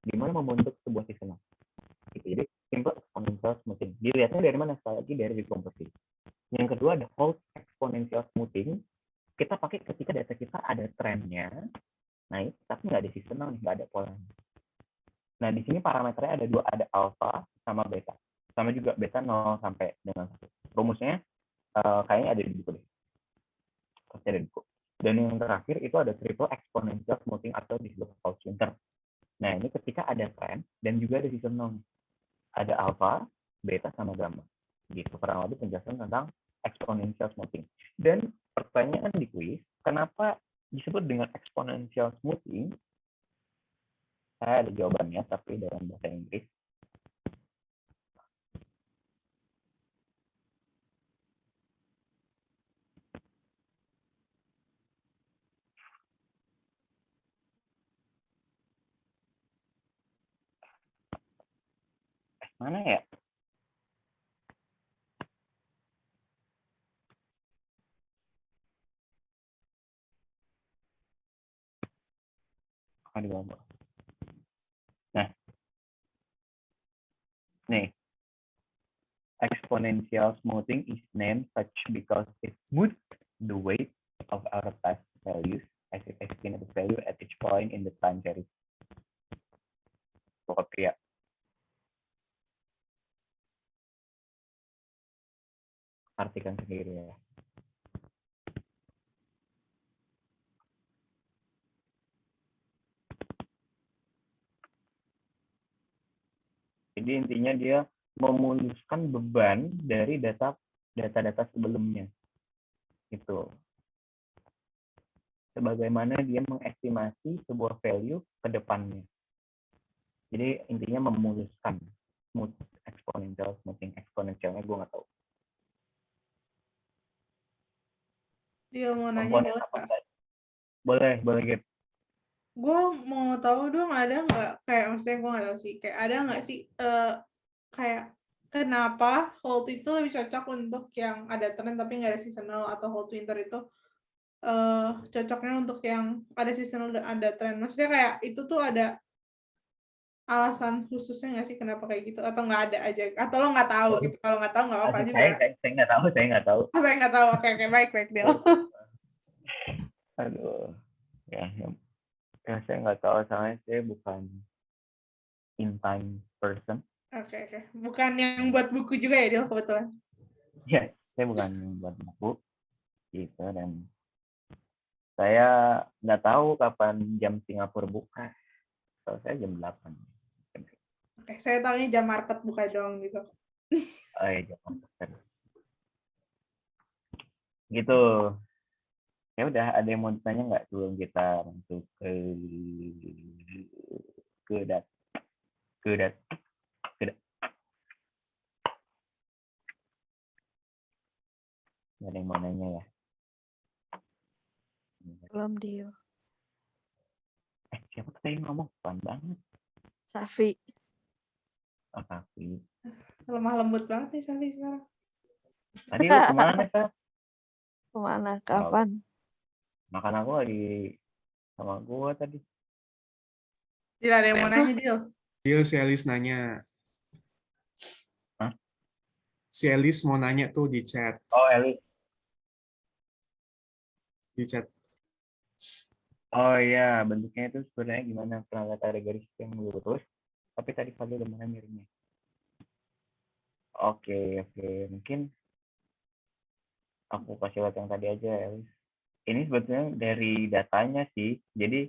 Gimana mau membentuk sebuah seasonal? Gitu. Jadi simple exponential smoothing. Dilihatnya dari mana? Sekali lagi dari recomposition. Yang kedua ada Holt exponential smoothing. Kita pakai ketika data kita ada trennya naik, tapi nggak ada seasonal, nggak ada polanya. Nah, di sini parameternya ada dua, ada alpha sama beta. Sama juga beta 0 sampai dengan 1. Rumusnya kayaknya ada di buku deh. Pasti ada di buku. Dan yang terakhir itu ada triple exponential smoothing atau disebut Cauchy-Winter. Nah, ini ketika ada tren dan juga ada seasonal. Ada alpha, beta, sama gamma. Gitu, kurang lebih penjelasan tentang exponential smoothing. Dan pertanyaan di kuis, kenapa disebut dengan exponential smoothing? Saya ada jawabannya, tapi dalam bahasa Inggris. Mana ya? Aduh, nah, nih. Exponential smoothing is named such because it smooths the weight of our past values as it estimates the value at each point in the time series. Pokoknya ya. Artikan sendiri ya. Jadi intinya dia memuluskan beban dari data-data sebelumnya. Itu. Sebagaimana dia mengestimasi sebuah value ke depannya. Jadi intinya memuluskan. Smooth exponential smoothing. Exponentialnya gue nggak tahu. Dia mau nanya Komponen boleh apa nggak? enggak? Boleh Gap. Gue mau tahu dong, ada nggak kayak, maksudnya gue nggak tahu sih, kayak ada nggak sih kayak kenapa Holt itu lebih cocok untuk yang ada tren tapi nggak ada seasonal, atau Holt Winter itu cocoknya untuk yang ada seasonal dan ada tren. Maksudnya kayak itu tuh ada alasan khususnya nggak sih kenapa kayak gitu, atau nggak ada aja, atau lo nggak tahu gitu? Kalau nggak tahu nggak apa-apa juga. Saya nggak tahu, saya nggak tahu. Oh, saya nggak tahu. Oke, baik Del. Aduh, ya saya nggak tahu, soalnya saya bukan in time person. Oke. Bukan yang buat buku juga ya, Del, kebetulan. Ya, saya bukan yang buat buku gitu, dan saya nggak tahu kapan jam Singapura buka. Kalau saya jam 8. Oke, saya tahunya jam market buka dong gitu. Oh ya, jam 8. Gitu. Ya udah, ada yang mau ditanya nggak sebelum kita masuk ke dat. Nggak ada yang mau nanya ya? Belum Dio. Siapa tadi yang ngomong? Pelan banget. Safi. Oh, Safi. Lemah lembut banget nih Safi sekarang. Tadi lu kemana, Kak? Kemana? Kapan? Makan aku lagi sama gua tadi. Tidak ada yang mau nanya, Dil. Deal, si Elis nanya. Hah? Si Elis mau nanya tuh di chat. Oh, Eli. Di chat. Oh iya, bentuknya itu sebenarnya gimana? Pernah lihat ada garis yang lurus, tapi tadi Fadil udah mana miringnya. Oke. Mungkin aku kasih lihat yang tadi aja, Elis. Ini sebetulnya dari datanya sih. Jadi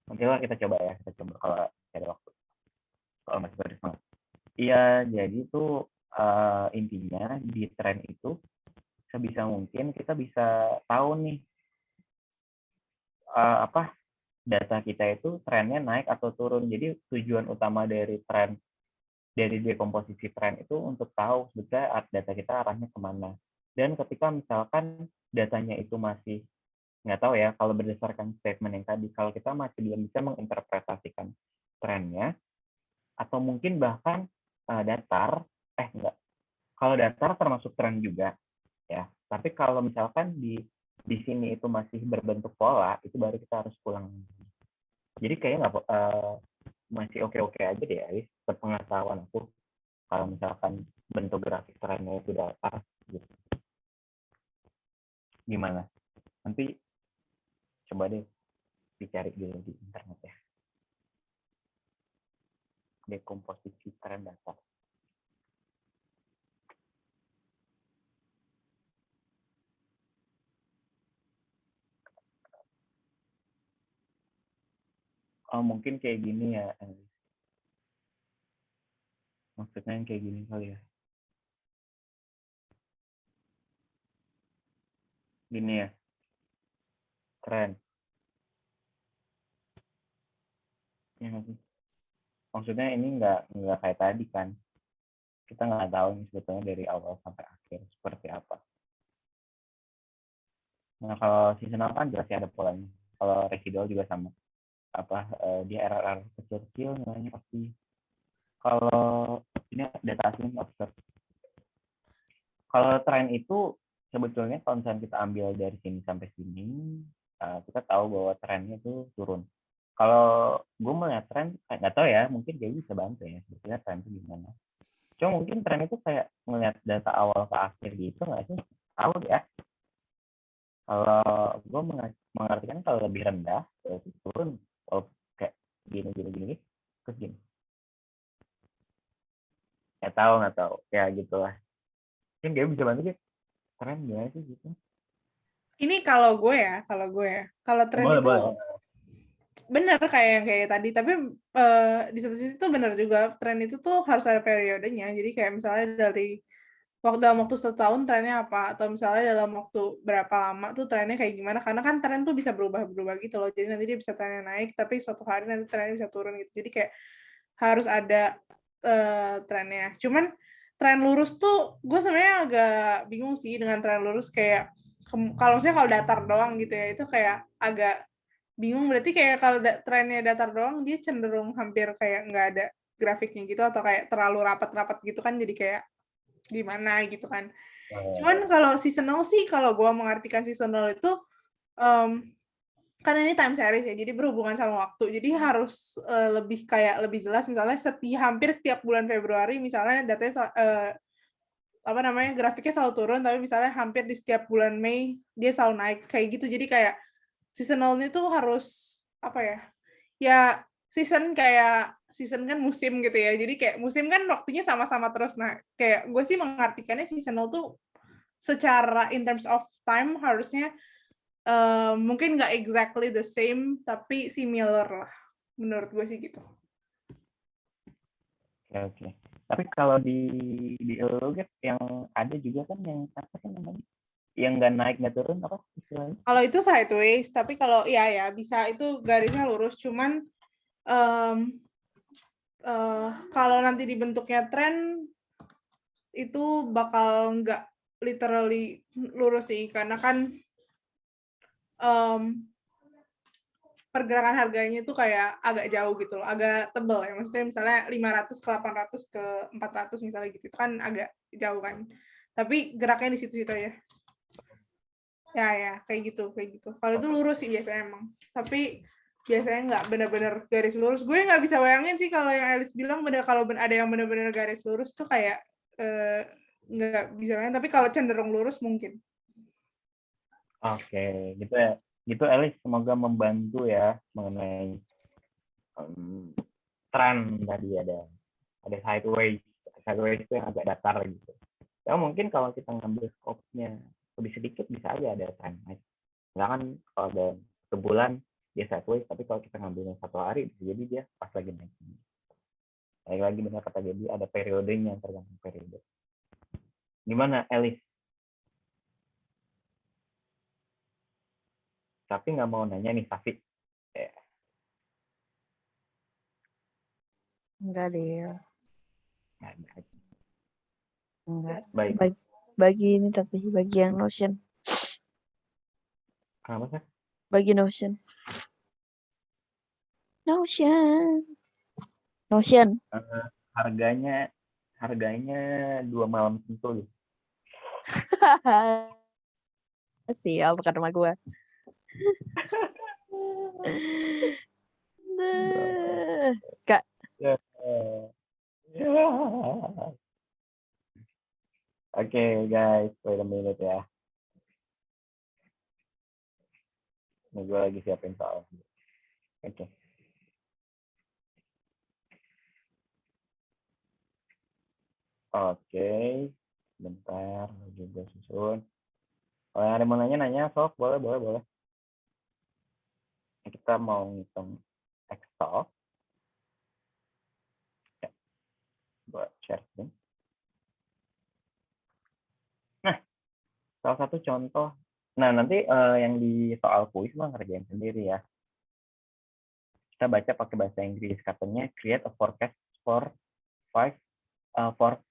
nanti lah kita coba ya, kalau ada waktu. Kalau masih pada semangat. Iya, jadi itu intinya di tren itu sebisa mungkin kita bisa tahu nih data kita itu trennya naik atau turun. Jadi tujuan utama dari tren, dari dekomposisi tren itu untuk tahu sebetulnya data kita arahnya kemana. Dan ketika misalkan datanya itu masih nggak tahu ya, kalau berdasarkan statement yang tadi, kalau kita masih belum bisa menginterpretasikan trennya, atau mungkin bahkan datar. Enggak. Kalau datar termasuk tren juga, ya. Tapi kalau misalkan di sini itu masih berbentuk pola, itu baru kita harus pulang. Jadi kayaknya nggak masih oke-oke aja deh, Aris. Sepengetahuan aku, kalau misalkan bentuk grafik trennya itu datar, gitu. Gimana? Nanti coba deh dicari dulu di internet ya. Dekomposisi tren datar. Oh, mungkin kayak gini ya. Maksudnya yang kayak gini kali ya. Gini ya. Tren. Ya nggak sih? Maksudnya ini nggak kayak tadi kan. Kita nggak tahu nih sebetulnya dari awal sampai akhir seperti apa. Nah, kalau seasonal kan jelas ya ada polanya. Kalau residual juga sama. Dia error kecil-kecil nilainya pasti. Kalau ini data asing observe. Kalau tren itu sebetulnya kalau misalnya kita ambil dari sini sampai sini, kita tahu bahwa trennya itu turun. Kalau gue melihat tren, nggak tahu ya, mungkin dia bisa bantu ya, sebetulnya tren itu gimana. Cuma mungkin tren itu kayak melihat data awal ke akhir gitu nggak sih? Tahu ya. Kalau gue mengartikan kalau lebih rendah, berarti turun. Kalau kayak gini, terus gini. Nggak tahu. Ya gitulah. Mungkin dia bisa bantu dia. Tren gimana sih gitu. Ini kalau gue ya. Kalau tren itu Boleh. bener kayak tadi, tapi di satu sisi tuh bener juga, tren itu tuh harus ada periodenya. Jadi kayak misalnya dalam waktu 1 tahun trennya apa, atau misalnya dalam waktu berapa lama tuh trennya kayak gimana, karena kan tren tuh bisa berubah-berubah gitu loh. Jadi nanti dia bisa trennya naik, tapi suatu hari nanti trennya bisa turun gitu. Jadi kayak harus ada trennya. Cuman tren lurus tuh gue sebenarnya agak bingung sih dengan tren lurus, kayak kalau misalnya kalau datar doang gitu ya, itu kayak agak bingung. Berarti kayak kalau trennya datar doang, dia cenderung hampir kayak nggak ada grafiknya gitu, atau kayak terlalu rapat-rapat gitu kan, jadi kayak gimana gitu kan. Cuman kalau seasonal sih, kalau gue mengartikan seasonal itu karena ini time series ya, jadi berhubungan sama waktu, jadi harus lebih jelas. Misalnya hampir setiap bulan Februari misalnya datanya grafiknya selalu turun, tapi misalnya hampir di setiap bulan Mei dia selalu naik kayak gitu. Jadi kayak seasonalnya tuh harus ya season kan musim gitu ya, jadi kayak musim kan waktunya sama-sama terus. Nah, kayak gue sih mengartikannya seasonal tuh secara in terms of time harusnya mungkin nggak exactly the same, tapi similar lah, menurut gue sih gitu. Oke. Tapi kalau di Elogate yang ada juga kan yang apa sih namanya? Yang nggak naik nggak turun apa istilahnya? Kalau itu sideways, tapi kalau ya bisa itu garisnya lurus. Cuman kalau nanti dibentuknya tren itu bakal nggak literally lurus sih, karena kan pergerakan harganya itu kayak agak jauh gitu loh, agak tebel ya. Maksudnya misalnya 500 ke 800 ke 400 misalnya gitu, itu kan agak jauh kan. Tapi geraknya di situ-situ ya. Ya, kayak gitu. Kalau itu lurus sih biasanya emang. Tapi biasanya nggak benar-benar garis lurus. Gue nggak bisa bayangin sih kalau yang Alice bilang, kalau ada yang benar-benar garis lurus tuh kayak nggak bisa bayangin. Tapi kalau cenderung lurus mungkin. Oke, gitu ya. Gitu Alice, semoga membantu ya mengenai tren tadi. Ada sideways itu yang agak datar gitu. Ya mungkin kalau kita ngambil scope-nya lebih sedikit bisa aja ada tren naik. Misalkan kalau ada sebulan dia sideways, tapi kalau kita ngambilnya 1 hari bisa jadi dia pas lagi naik. Lagi benar kata Gaby, ada periodenya, tergantung periode. Gimana Alice? Tapi nggak mau nanya nih Safi. Enggak deh. Enggak. Baik. Bagi ini, tapi bagi yang Notion. Kenapa sih? Bagi Notion. Notion. Harganya 2 malam sentul. Sial, bukan rumah gue. Kak, Ya. Oke, guys, wait a minute ya. Ini gue lagi siapin soal. Oke. Oke. Bentar, lagi gue susun. Kalau yang ada mau nanya, sok. Boleh. Kita mau ngitung Excel. Ya, buat share screen. Nah, salah satu contoh. Nah, nanti yang di soal kuis mah ngerjain sendiri ya. Kita baca pakai bahasa Inggris. Katanya create a forecast for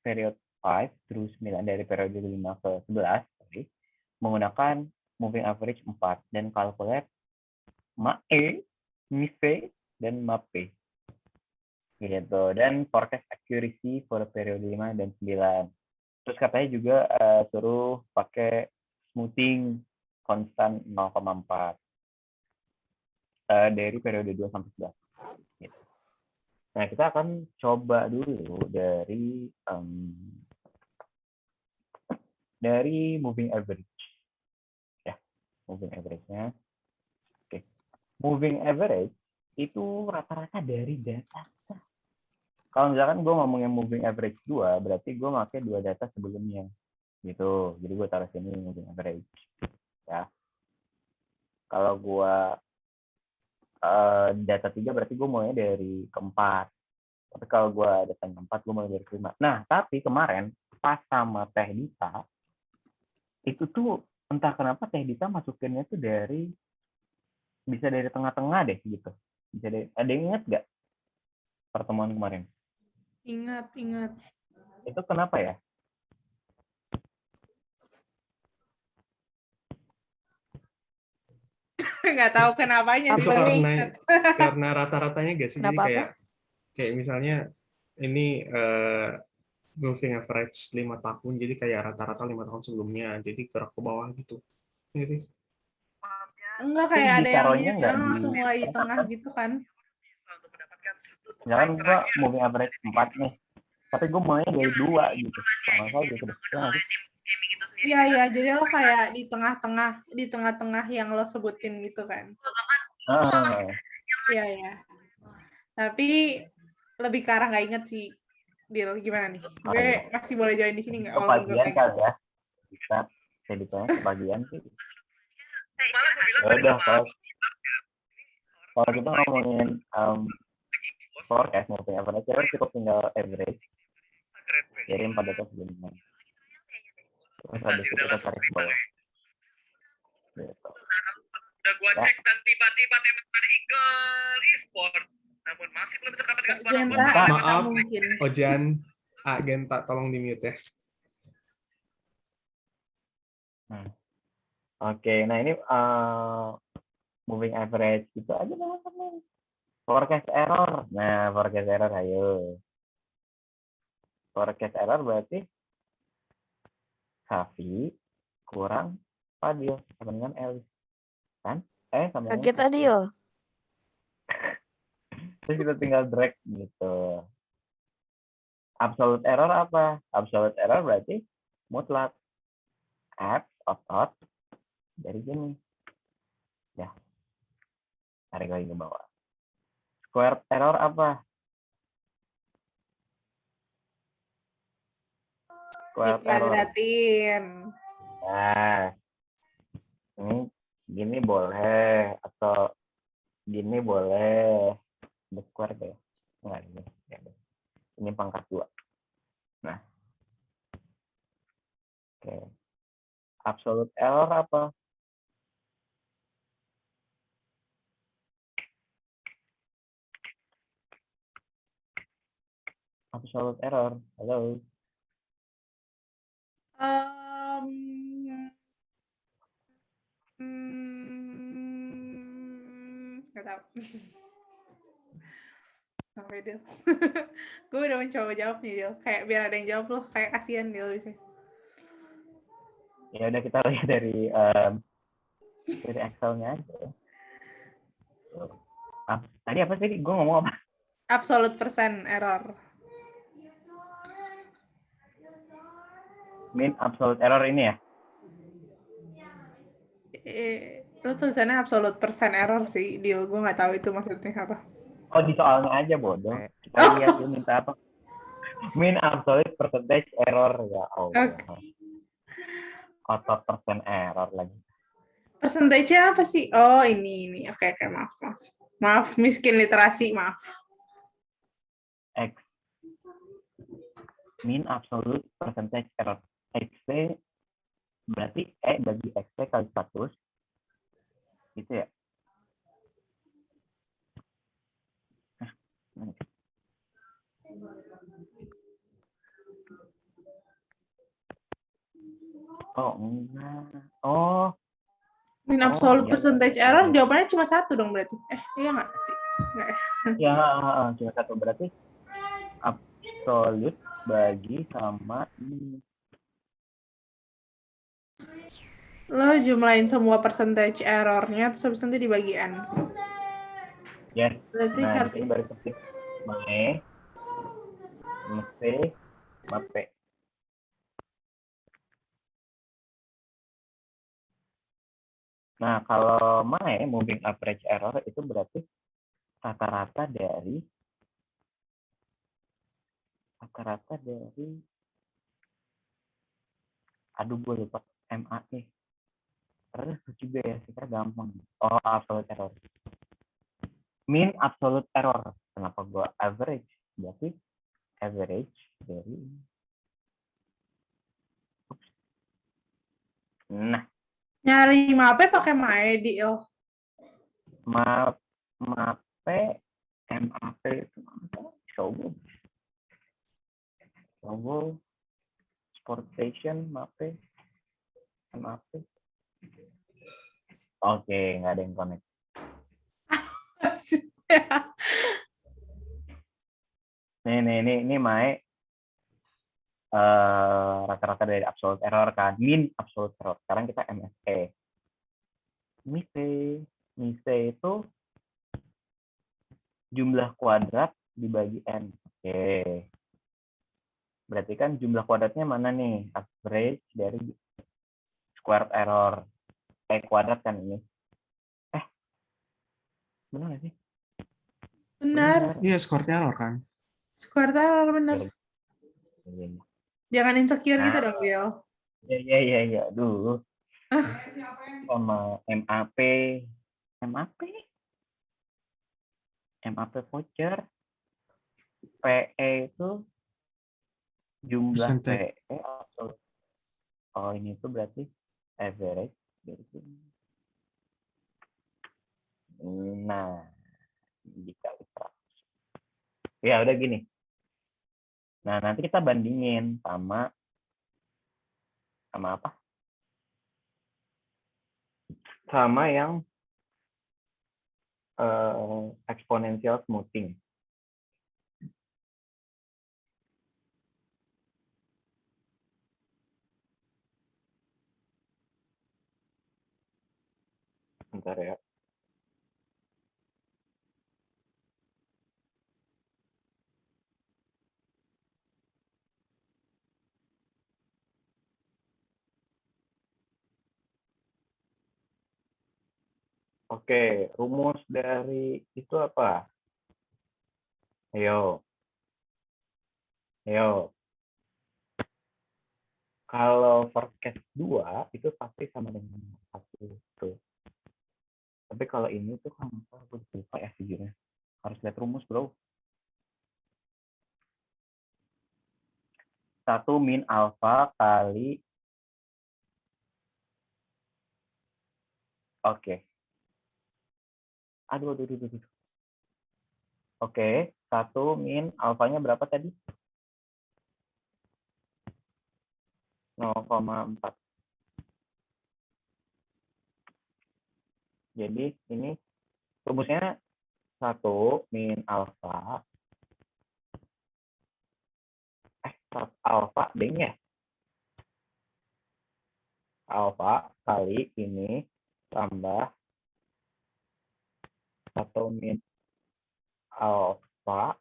period 5 through 9 dari periode 5 ke 11 menggunakan moving average 4 dan calculate MAE, MIFE, dan MAPE. Gitu. Dan forecast accuracy for periode 5 dan 9. Terus katanya juga suruh pakai smoothing konstan 0,4 dari periode 2 sampai 11. Gitu. Nah, kita akan coba dulu dari moving average. Ya, moving average-nya. Oke. Moving average itu rata-rata dari data. Kalau misalkan gue ngomongin moving average 2, berarti gue pakai 2 data sebelumnya. Gitu. Jadi gue taruh sini moving average. Ya. Kalau gue data 3 berarti gue mulai dari keempat. Tapi kalau gue data yang keempat, gue mulai dari kelima. Nah, tapi kemarin pas sama Teh Dita, itu tuh entah kenapa Teh Dita masukinnya tuh bisa dari tengah-tengah deh gitu. Ada yang ingat nggak pertemuan kemarin? Ingat. Itu kenapa ya? Nggak tahu kenapanya Itu sih. karena rata-ratanya gak sih? Jadi Kenapa kayak misalnya ini moving average 5 tahun, jadi kayak rata-rata 5 tahun sebelumnya, jadi gerak ke bawah gitu. Iya sih. Enggak, Terus kayak ada yang ditaruhnya nggak di langsung mulai di tengah gitu kan. misalkan gue moving average 4 nih, tapi gue mulai dari 2 gitu. Sama saja gitu. Iya, jadi lo kayak di tengah-tengah yang lo sebutin gitu kan. Iya. Tapi lebih ke arah nggak inget sih. Deal, gimana nih? Gue masih boleh join di sini nggak? Kebagian kali ya. Bisa ditanya kebagian sih. Udah, kalau kita ngomongin forecast moving average, kita cukup tinggal average. Kirim pada data sebelumnya. Terus habis itu kita tarik ke bawah. Gitu. Udah gua cek dan tiba-tiba tembak dari Eagle Esport. Namun masih belum terdapat dengan sebuah nomor. Maaf, Ojan, Genta, tolong di mute ya. Oke, nah ini moving average gitu aja teman-teman. Forecast error. Nah, forecast error ayo. Forecast error berarti Safi kurang Fadil sama dengan Elis. Kan? Sama Kaget tadi yo. Terus kita tinggal drag gitu. Absolute error apa? Absolute error berarti mutlak. X otot dari sini. Ya. Tarik lagi ke bawah. Square error apa? Square error. Dikuadratin. Nah, ini gini boleh atau gini boleh. Square deh. Enggak ini. Ini pangkat 2. Nah. Oke. Absolute error apa? Absolute error. Halo. Nggak tahu. Sampai Dil. Gue udah mencoba jawab nih Dil. Kayak biar ada yang jawab loh. Kayak kasihan Dil bisa. Ya udah kita lihat dari Excel-nya aja. Tadi apa sih? Gue ngomong apa? Absolute percent error. Mean absolute error ini ya? Lo tulisannya absolute percent error sih Dil. Gue nggak tahu itu maksudnya apa. Oh, di soalnya aja bodoh. Kita Oh. lihat dia minta apa. Mean absolute percentage error. Ya Allah. Out percent error lagi. Persentasenya apa sih? Oh, ini. Oke, maaf. Maaf, miskin literasi, maaf. X. Mean absolute percentage error. XP berarti E bagi XP kali 100. Gitu ya? Oh, enggak. Oh. Mean absolute iya. percentage error jawabannya cuma satu dong berarti. Iya nggak sih? Nggak ya? Ya, cuma satu. Berarti absolute bagi sama ini. Lo jumlahin semua percentage errornya terus habis nanti dibagi N. Yes. Berarti Nah, harus di sini baru seperti Mae, Mese, Mape. Nah, kalau Mae, moving average error itu berarti rata-rata dari aduh gue lupa MAE. Terus juga ya, kita gampang. Oh, absolute error. Mean absolute error. Kenapa gue average? Berarti average dari nah, nyari mape pakai mae Dil. Mape MAP itu Showo Sport Station Mape MAP. Oke, nggak ada yang connect. Ini Mae rata-rata dari absolute error kan, mean absolute error. Sekarang kita MSE. Mise itu jumlah kuadrat dibagi N. Oke. Berarti kan jumlah kuadratnya mana nih? Average dari squared error. Kuadrat kan ini. Benar nggak sih? Benar. Iya, square error kan. Square error benar. Jangan insecure gitu dong Dil. Iya. Aduh. Sama MAP voucher. PE itu jumlah Percentage. PE atau ini tuh berarti average dari sini. Nah, dikali 100. Ya udah gini. Nah, nanti kita bandingin sama apa? Sama yang exponential smoothing. Bentar ya. Oke, rumus dari itu apa? Ayo. Kalau forecast 2 itu pasti sama dengan 1 tuh. Tapi kalau ini tuh kan gue lupa ya sejujurnya. Harus lihat rumus, bro. 1 min alfa kali Oke. Aduh. Oke, 1 min alfanya berapa tadi? 0,4. Jadi ini rumusnya 1 min alfa alfa ding ya. Alfa kali ini tambah atau min alfa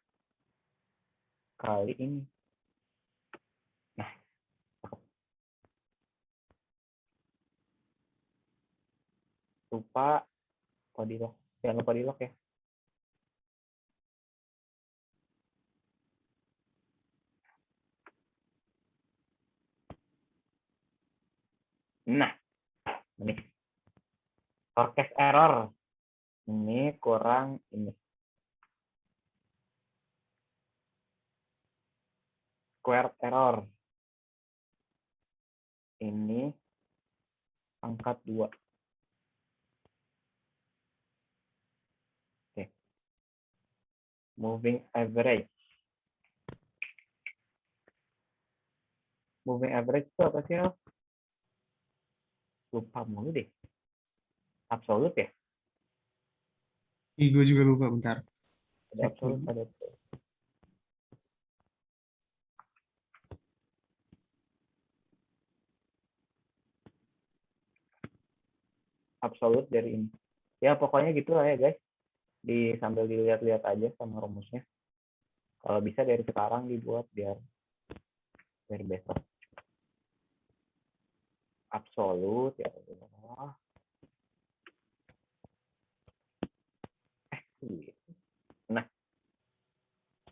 kali ini. Nah, lupa di lock. Jangan lupa di lock ya. Nah, ini forecast error. Ini kurang ini. Squared error. Ini pangkat 2. Oke. Moving average. Moving average itu apa sih? Lupa mulu deh. Absolut ya? Gue juga lupa, bentar. Ada absolut, ada absolut. Absolut dari ini. Ya pokoknya gitu lah ya guys. Sambil dilihat-lihat aja sama rumusnya. Kalau bisa dari sekarang dibuat biar besok. Absolut ya Allah.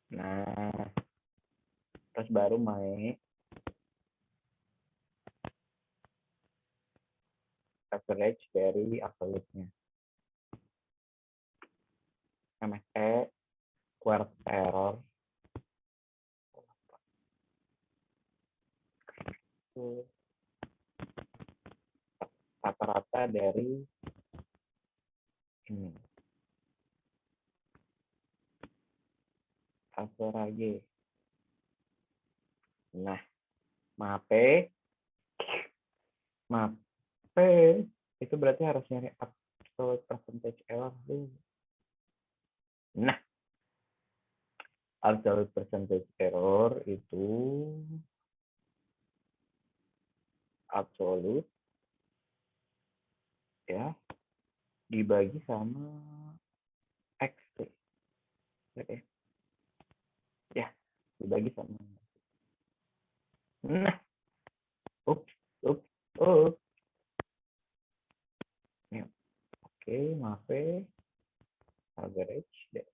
Nah, terus baru main average dari absolutnya. MSE squared error rata-rata dari ini average. Nah, mape itu berarti harus nyari absolute percentage error dulu. Nah, absolute percentage error itu absolute ya dibagi sama X ya dibagi sama nah ya. Oke, mape average deh.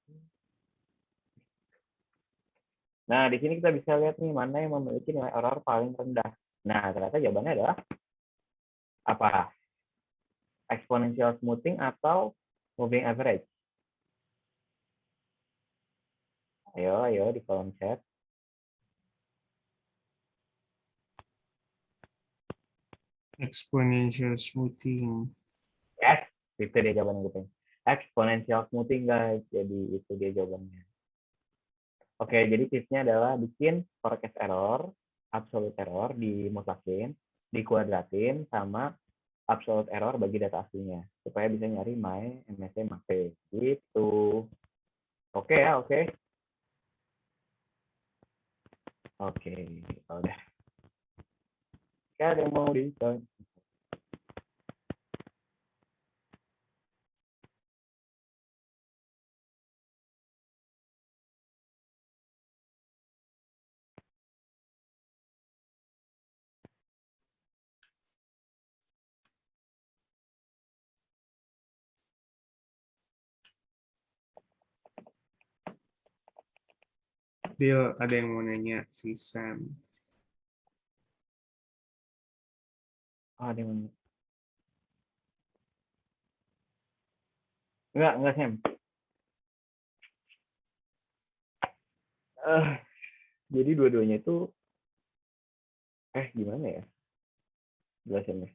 Nah, di sini kita bisa lihat nih mana yang memiliki nilai error paling rendah. Nah, ternyata jawabannya adalah apa? Exponential smoothing atau moving average? Ayo di kolom chat. Exponential smoothing. Yes, itu dia jawaban yang gue pengen. Exponential smoothing guys. Jadi itu dia jawabannya. Oke, jadi tipsnya adalah bikin forecast error, absolute error dimutlakin, dikuadratin sama absolute error bagi data aslinya supaya bisa nyari MSE mape gitu. Oke ya, oke. Oke, udah. Ada yang mau ditanya? Dia ada yang mau nanya si Sam. Ada yang mau? Enggak Sam. Jadi dua-duanya itu gimana ya jelasinnya?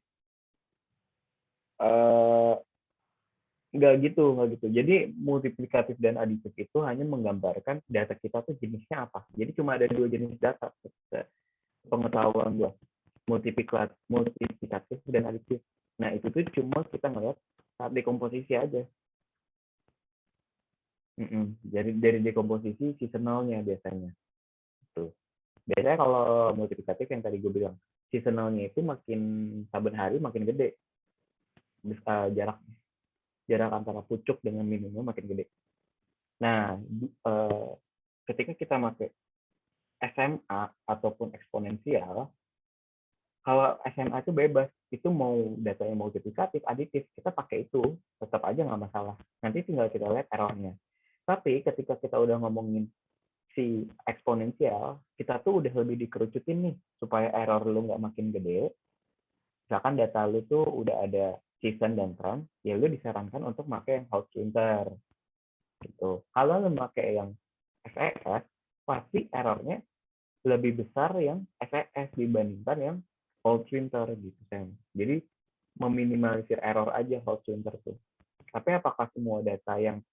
Enggak gitu. Jadi multiplikatif dan aditif itu hanya menggambarkan data kita tuh jenisnya apa. Jadi cuma ada 2 jenis data. Pengetahuan gua. Multiplikatif dan aditif. Nah, itu tuh cuma kita ngeliat saat dekomposisi aja. Jadi dari dekomposisi seasonalnya biasanya. Tuh. Biasanya kalau multiplikatif yang tadi gue bilang, seasonalnya itu makin saben hari makin gede. Jarak antara pucuk dengan minimum makin gede. Nah, ketika kita pakai SMA ataupun eksponensial, kalau SMA itu bebas, itu mau datanya multiplikatif, aditif, kita pakai itu, tetap aja nggak masalah. Nanti tinggal kita lihat errornya. Tapi ketika kita udah ngomongin si eksponensial, kita tuh udah lebih dikerucutin nih, supaya error lu nggak makin gede. Misalkan data lu tuh udah ada season dan trend, ya lu disarankan untuk pakai yang Hawk-Winter. Gitu. Kalau lu pakai yang SES, pasti errornya lebih besar yang SES dibandingkan yang Hawk-Winter gitu, Sam. Jadi meminimalisir error aja Hawk-Winter tuh. Tapi apakah semua data yang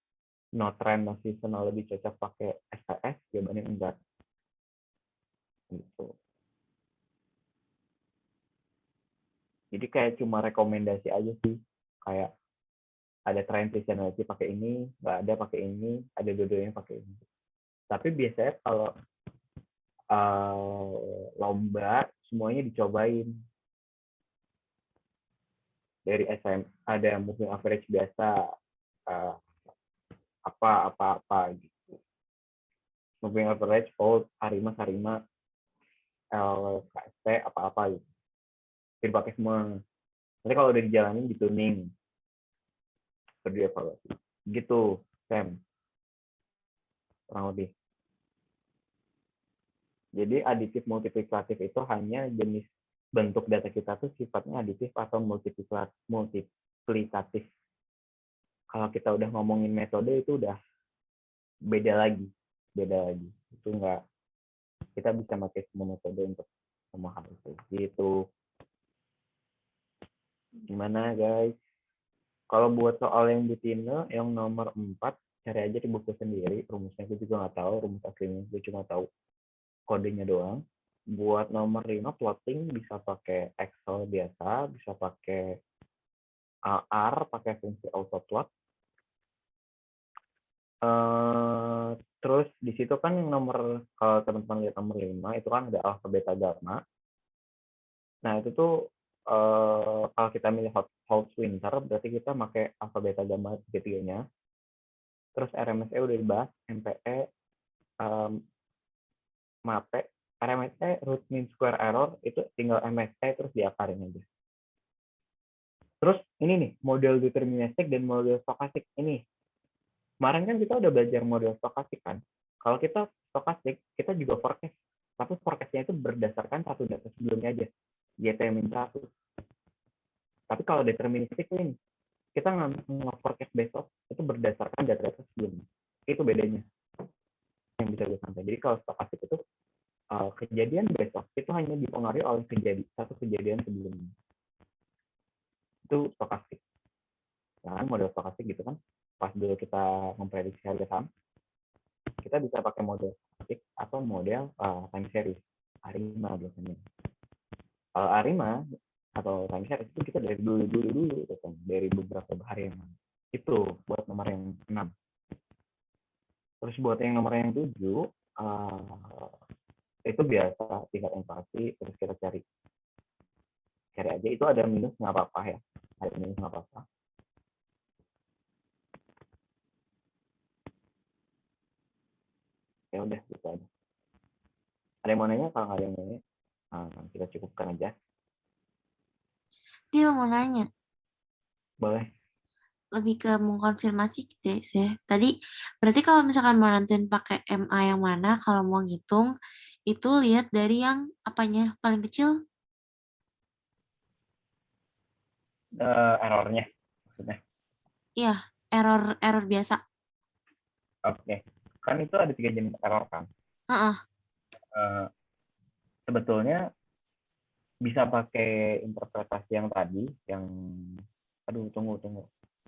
no trend, no seasonal lebih cocok pakai SES? Jawabannya enggak. Gitu. Jadi kayak cuma rekomendasi aja sih. Kayak ada trend seasonality pakai ini, nggak ada pakai ini, ada dua-duanya pakai ini. Tapi biasanya kalau lomba semuanya dicobain. Dari SM ada moving average biasa, apa gitu. Moving average, old, Arima, Sarima, LKST, apa gitu. Dipakai semua. Nanti kalau udah dijalanin dituning, perlu dievaluasi. Gitu, Sam. Kurang lebih. Jadi aditif multiplikatif itu hanya jenis bentuk data kita tuh sifatnya aditif atau multiplikatif. Kalau kita udah ngomongin metode itu udah beda lagi. Itu enggak, kita bisa pakai semua metode untuk semua hal itu. Gitu. Gimana guys? Kalau buat soal yang betina yang nomor 4, cari aja di buku sendiri. Rumusnya gue juga nggak tahu, rumus aslinya gue cuma tahu kodenya doang. Buat nomor 5 plotting bisa pakai Excel biasa, bisa pakai R, pakai fungsi autoplot. Terus di situ kan yang nomor, kalau teman-teman lihat nomor 5 itu kan ada alfa beta gamma. Nah itu tuh kalau kita milih Hawk-Winter berarti kita pakai alfa beta gamma tiga-tiganya. Terus RMSE udah dibahas, MPE, MAPE, RMSE root mean square error itu tinggal MSE terus diakarin aja. Terus ini nih model deterministik dan model stokastik ini. Kemarin kan kita udah belajar model stokastik kan. Kalau kita stokastik, kita juga forecast. Tapi forecastnya itu berdasarkan satu data sebelumnya aja. YT-1. Tapi kalau deterministik ini, kita nge-forecast besok itu berdasarkan data-data sebelumnya. Itu bedanya yang bisa gue sampaikan. Jadi kalau stokastik itu kejadian besok itu hanya dipengaruhi oleh satu kejadian sebelumnya. Itu stokastik. Nah, model stokastik gitu kan. Pas dulu kita memprediksi harga saham, kita bisa pakai model stokastik atau model time series. Arima biasanya. Kalau Arima atau time series itu kita dari dulu gitu, dari beberapa hari yang lalu. Itu buat nomor yang 6. Terus buat yang nomor yang 7 itu biasa tingkat inflasi, terus kita cari aja, itu ada minus nggak apa-apa ya, ada minus nggak apa-apa. Ya udah gitu aja. Ada yang mau nanya? Kalau nggak ada yang mau nanya, kita cukupkan aja. Dia mau nanya, Boleh. lebih ke mengkonfirmasi deh sih. Tadi berarti kalau misalkan mau nentuin pakai MA yang mana, kalau mau ngitung itu lihat dari yang apanya paling kecil. Errornya maksudnya. Iya, error biasa. Oke. Kan itu ada 3 jenis error kan. Sebetulnya bisa pakai interpretasi yang tadi, yang tunggu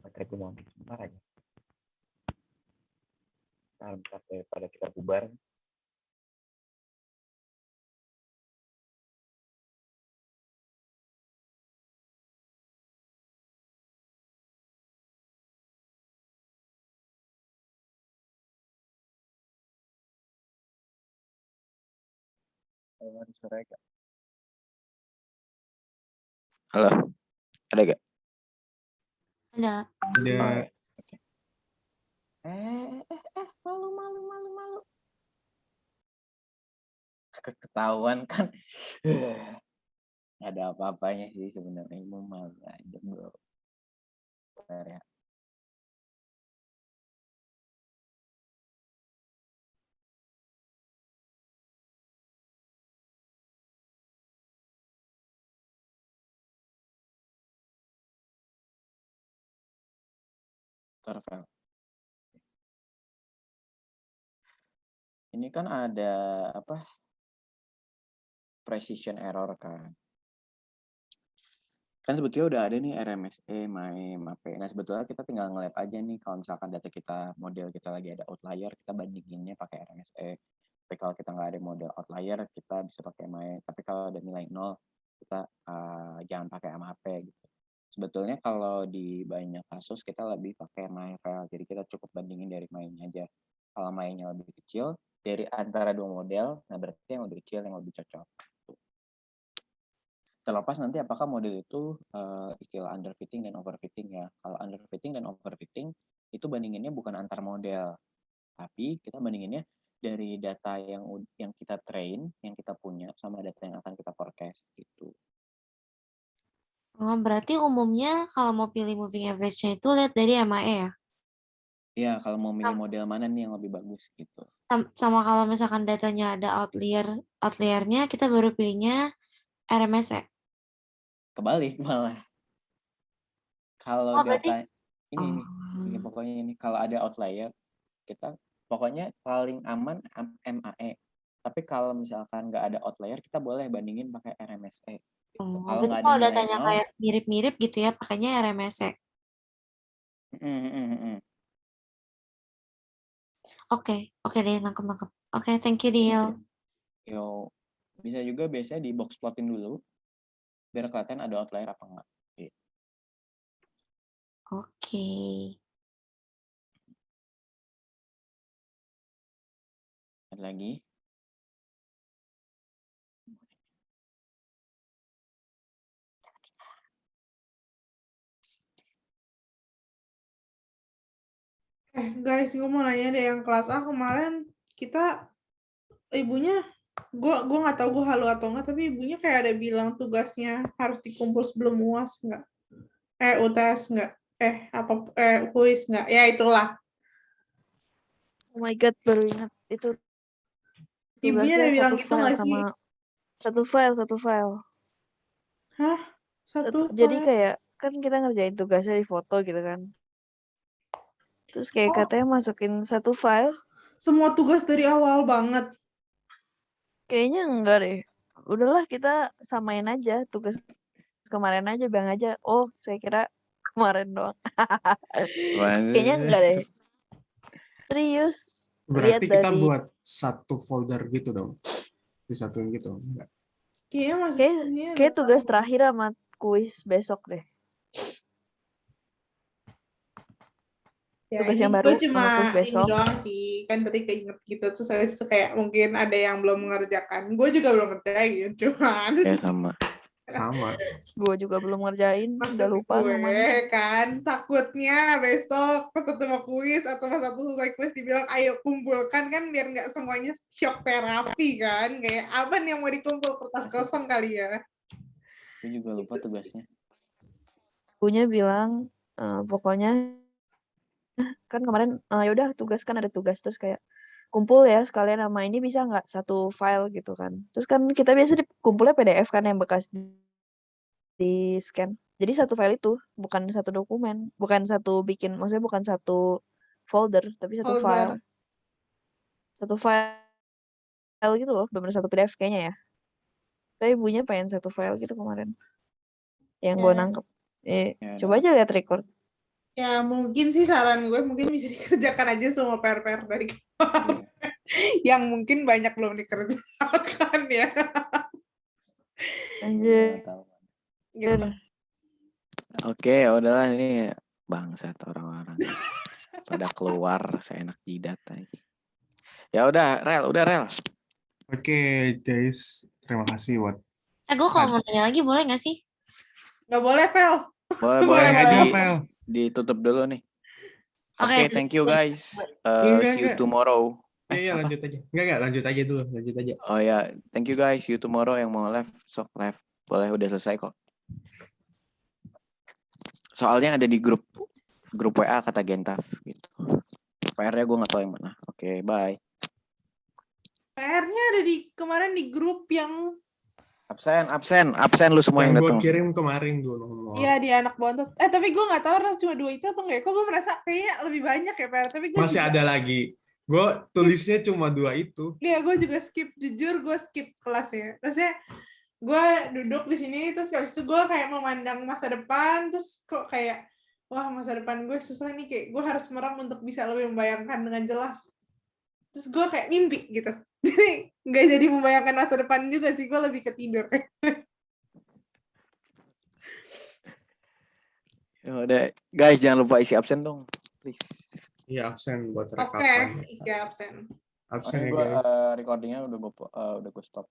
baterai gue mau habis sebentar aja. Sampai pada kita bubar. Ada suara gak? Halo, ada gak? Ada. Ada Oh, ya. Oke. Malu. Ketahuan kan. Nggak ada apa-apanya sih sebenarnya, mau malu aja bro. Bentar ya. Bentar, Vel. Ini kan ada apa? Precision error kan. Kan sebetulnya udah ada nih RMSE, MAE, MAPE. Nah sebetulnya kita tinggal ngeliat aja nih kalau misalkan data kita, model kita lagi ada outlier, kita bandinginnya pakai RMSE. Tapi kalau kita nggak ada model outlier, kita bisa pakai MAE. Tapi kalau ada nilai 0, kita jangan pakai MAP gitu. Sebetulnya kalau di banyak kasus kita lebih pakai MAE file. Jadi kita cukup bandingin dari MAE-nya aja. Kalau MAE-nya lebih kecil, dari antara dua model, nah berarti yang lebih kecil yang lebih cocok. Terlepas nanti apakah model itu istilah underfitting dan overfitting ya. Kalau underfitting dan overfitting itu bandinginnya bukan antar model, tapi kita bandinginnya dari data yang kita train, yang kita punya sama data yang akan kita forecast gitu. Oh, berarti umumnya kalau mau pilih moving average-nya itu lihat dari MAE ya? Ya, kalau mau milih model mana nih yang lebih bagus gitu. Sama kalau misalkan datanya ada outliernya kita baru pilihnya RMSE. Kebalik malah. Kalau Oh, berarti data ini pokoknya ini kalau ada outlier kita pokoknya paling aman MAE. Tapi kalau misalkan nggak ada outlier kita boleh bandingin pakai RMSE. Kalau berarti nggak ada kalau nilai datanya 0, kayak mirip-mirip gitu ya, pakainya RMSE. Oke deh, nangkep. Oke, thank you, Dil. Yo, bisa juga biasanya di box plotin dulu biar kelihatan ada outlier apa enggak. Oke. Ada lagi? Guys, gue mau nanya deh, yang kelas A kemarin kita ibunya gua nggak tahu gue halu atau enggak, tapi ibunya kayak ada bilang tugasnya harus dikumpul sebelum UAS nggak? UTS nggak? Kuis nggak? Ya itulah. Oh my god, baru ingat itu Ibunya tugasnya ada bilang satu gitu file nggak sih? sama satu file. Hah? Jadi file? kayak kan kita ngerjain tugasnya di foto gitu kan. Terus kayak katanya masukin satu file. Semua tugas dari awal banget. Kayaknya enggak deh. Udahlah kita samain aja tugas kemarin aja, bang aja. Oh, saya kira kemarin doang. Kayaknya enggak deh. Serius. Berarti Lihat kita dari... buat satu folder gitu dong. Disatuin gitu. Enggak. Kayak tugas terakhir sama kuis besok deh. Ya, tugas ini yang baru gue cuma kuis besok. ini doang sih, kan tadi keinget gitu, terus habis itu kayak mungkin ada yang belum mengerjakan. Gue juga belum ngerjain, cuman. Ya sama. Gue juga belum ngerjain, udah lupa gue namanya. kan takutnya besok pas satu mau kuis atau pas satu selesai kuis dibilang ayo kumpulkan, kan biar nggak semuanya shock terapi kan, kayak apa nih yang mau dikumpul, kertas kosong kali ya. Gue juga lupa tugasnya. Ibunya bilang pokoknya kan kemarin ya udah tugas kan ada tugas, terus kayak kumpul ya sekalian sama ini, bisa nggak satu file gitu kan. Terus kan kita biasa kumpulnya PDF kan yang bekas di scan. Jadi satu file itu bukan satu dokumen, bukan satu maksudnya bukan satu folder, tapi satu file. Satu file gitu loh, bener satu PDF kayaknya ya. Tapi ibunya pengen satu file gitu kemarin. Yang gue nangkep. Coba aja lihat record. Ya mungkin sih saran gue mungkin bisa dikerjakan aja semua PR-PR dari kemarin. Yang mungkin banyak belum dikerjakan ya. Anjir. Gitu. Oke, udahlah ini bangsat orang-orang. Pada keluar seenak jidat aja. Ya udah, Rel. Oke, guys, terima kasih buat Gue kalau mau nanya lagi boleh nggak sih? Nggak boleh, Vel. Boleh, boleh aja, Di- Vel. Ditutup dulu nih. Oke, Oke, thank you guys. Enggak, See you enggak. tomorrow. Iya, Apa? lanjut aja. Enggak, lanjut aja dulu, lanjut aja. Oh ya, thank you guys. See you tomorrow. Yang mau live, sok live. Boleh, udah selesai kok. Soalnya ada di grup WA kata Gentaf gitu. PR-nya gue nggak tahu yang mana. Oke, bye. PR-nya ada di kemarin di grup yang Absen lu semua yang Yang gue datang. kirim kemarin dulu. iya di anak bontot. Tapi gue nggak tahu harus cuma 2 itu atau enggak. Kok gue merasa kayaknya lebih banyak ya PR. Tapi gue Masih ada lagi. Gue tulisnya cuma 2 itu. Iya, gue juga skip. Jujur gue skip kelas ya. Maksudnya gue duduk di sini terus habis itu gue kayak memandang masa depan terus kok kayak wah masa depan gue susah nih, kayak gue harus merem untuk bisa lebih membayangkan dengan jelas. Terus gue kayak mimpi gitu. Jadi nggak jadi membayangkan masa depan juga sih, gue lebih ke tidur. Udah, guys jangan lupa isi absen dong, please. Iya, absen buat Oke, rekapan. isi absen. Absen ya, Gue guys. recordingnya udah gue stop.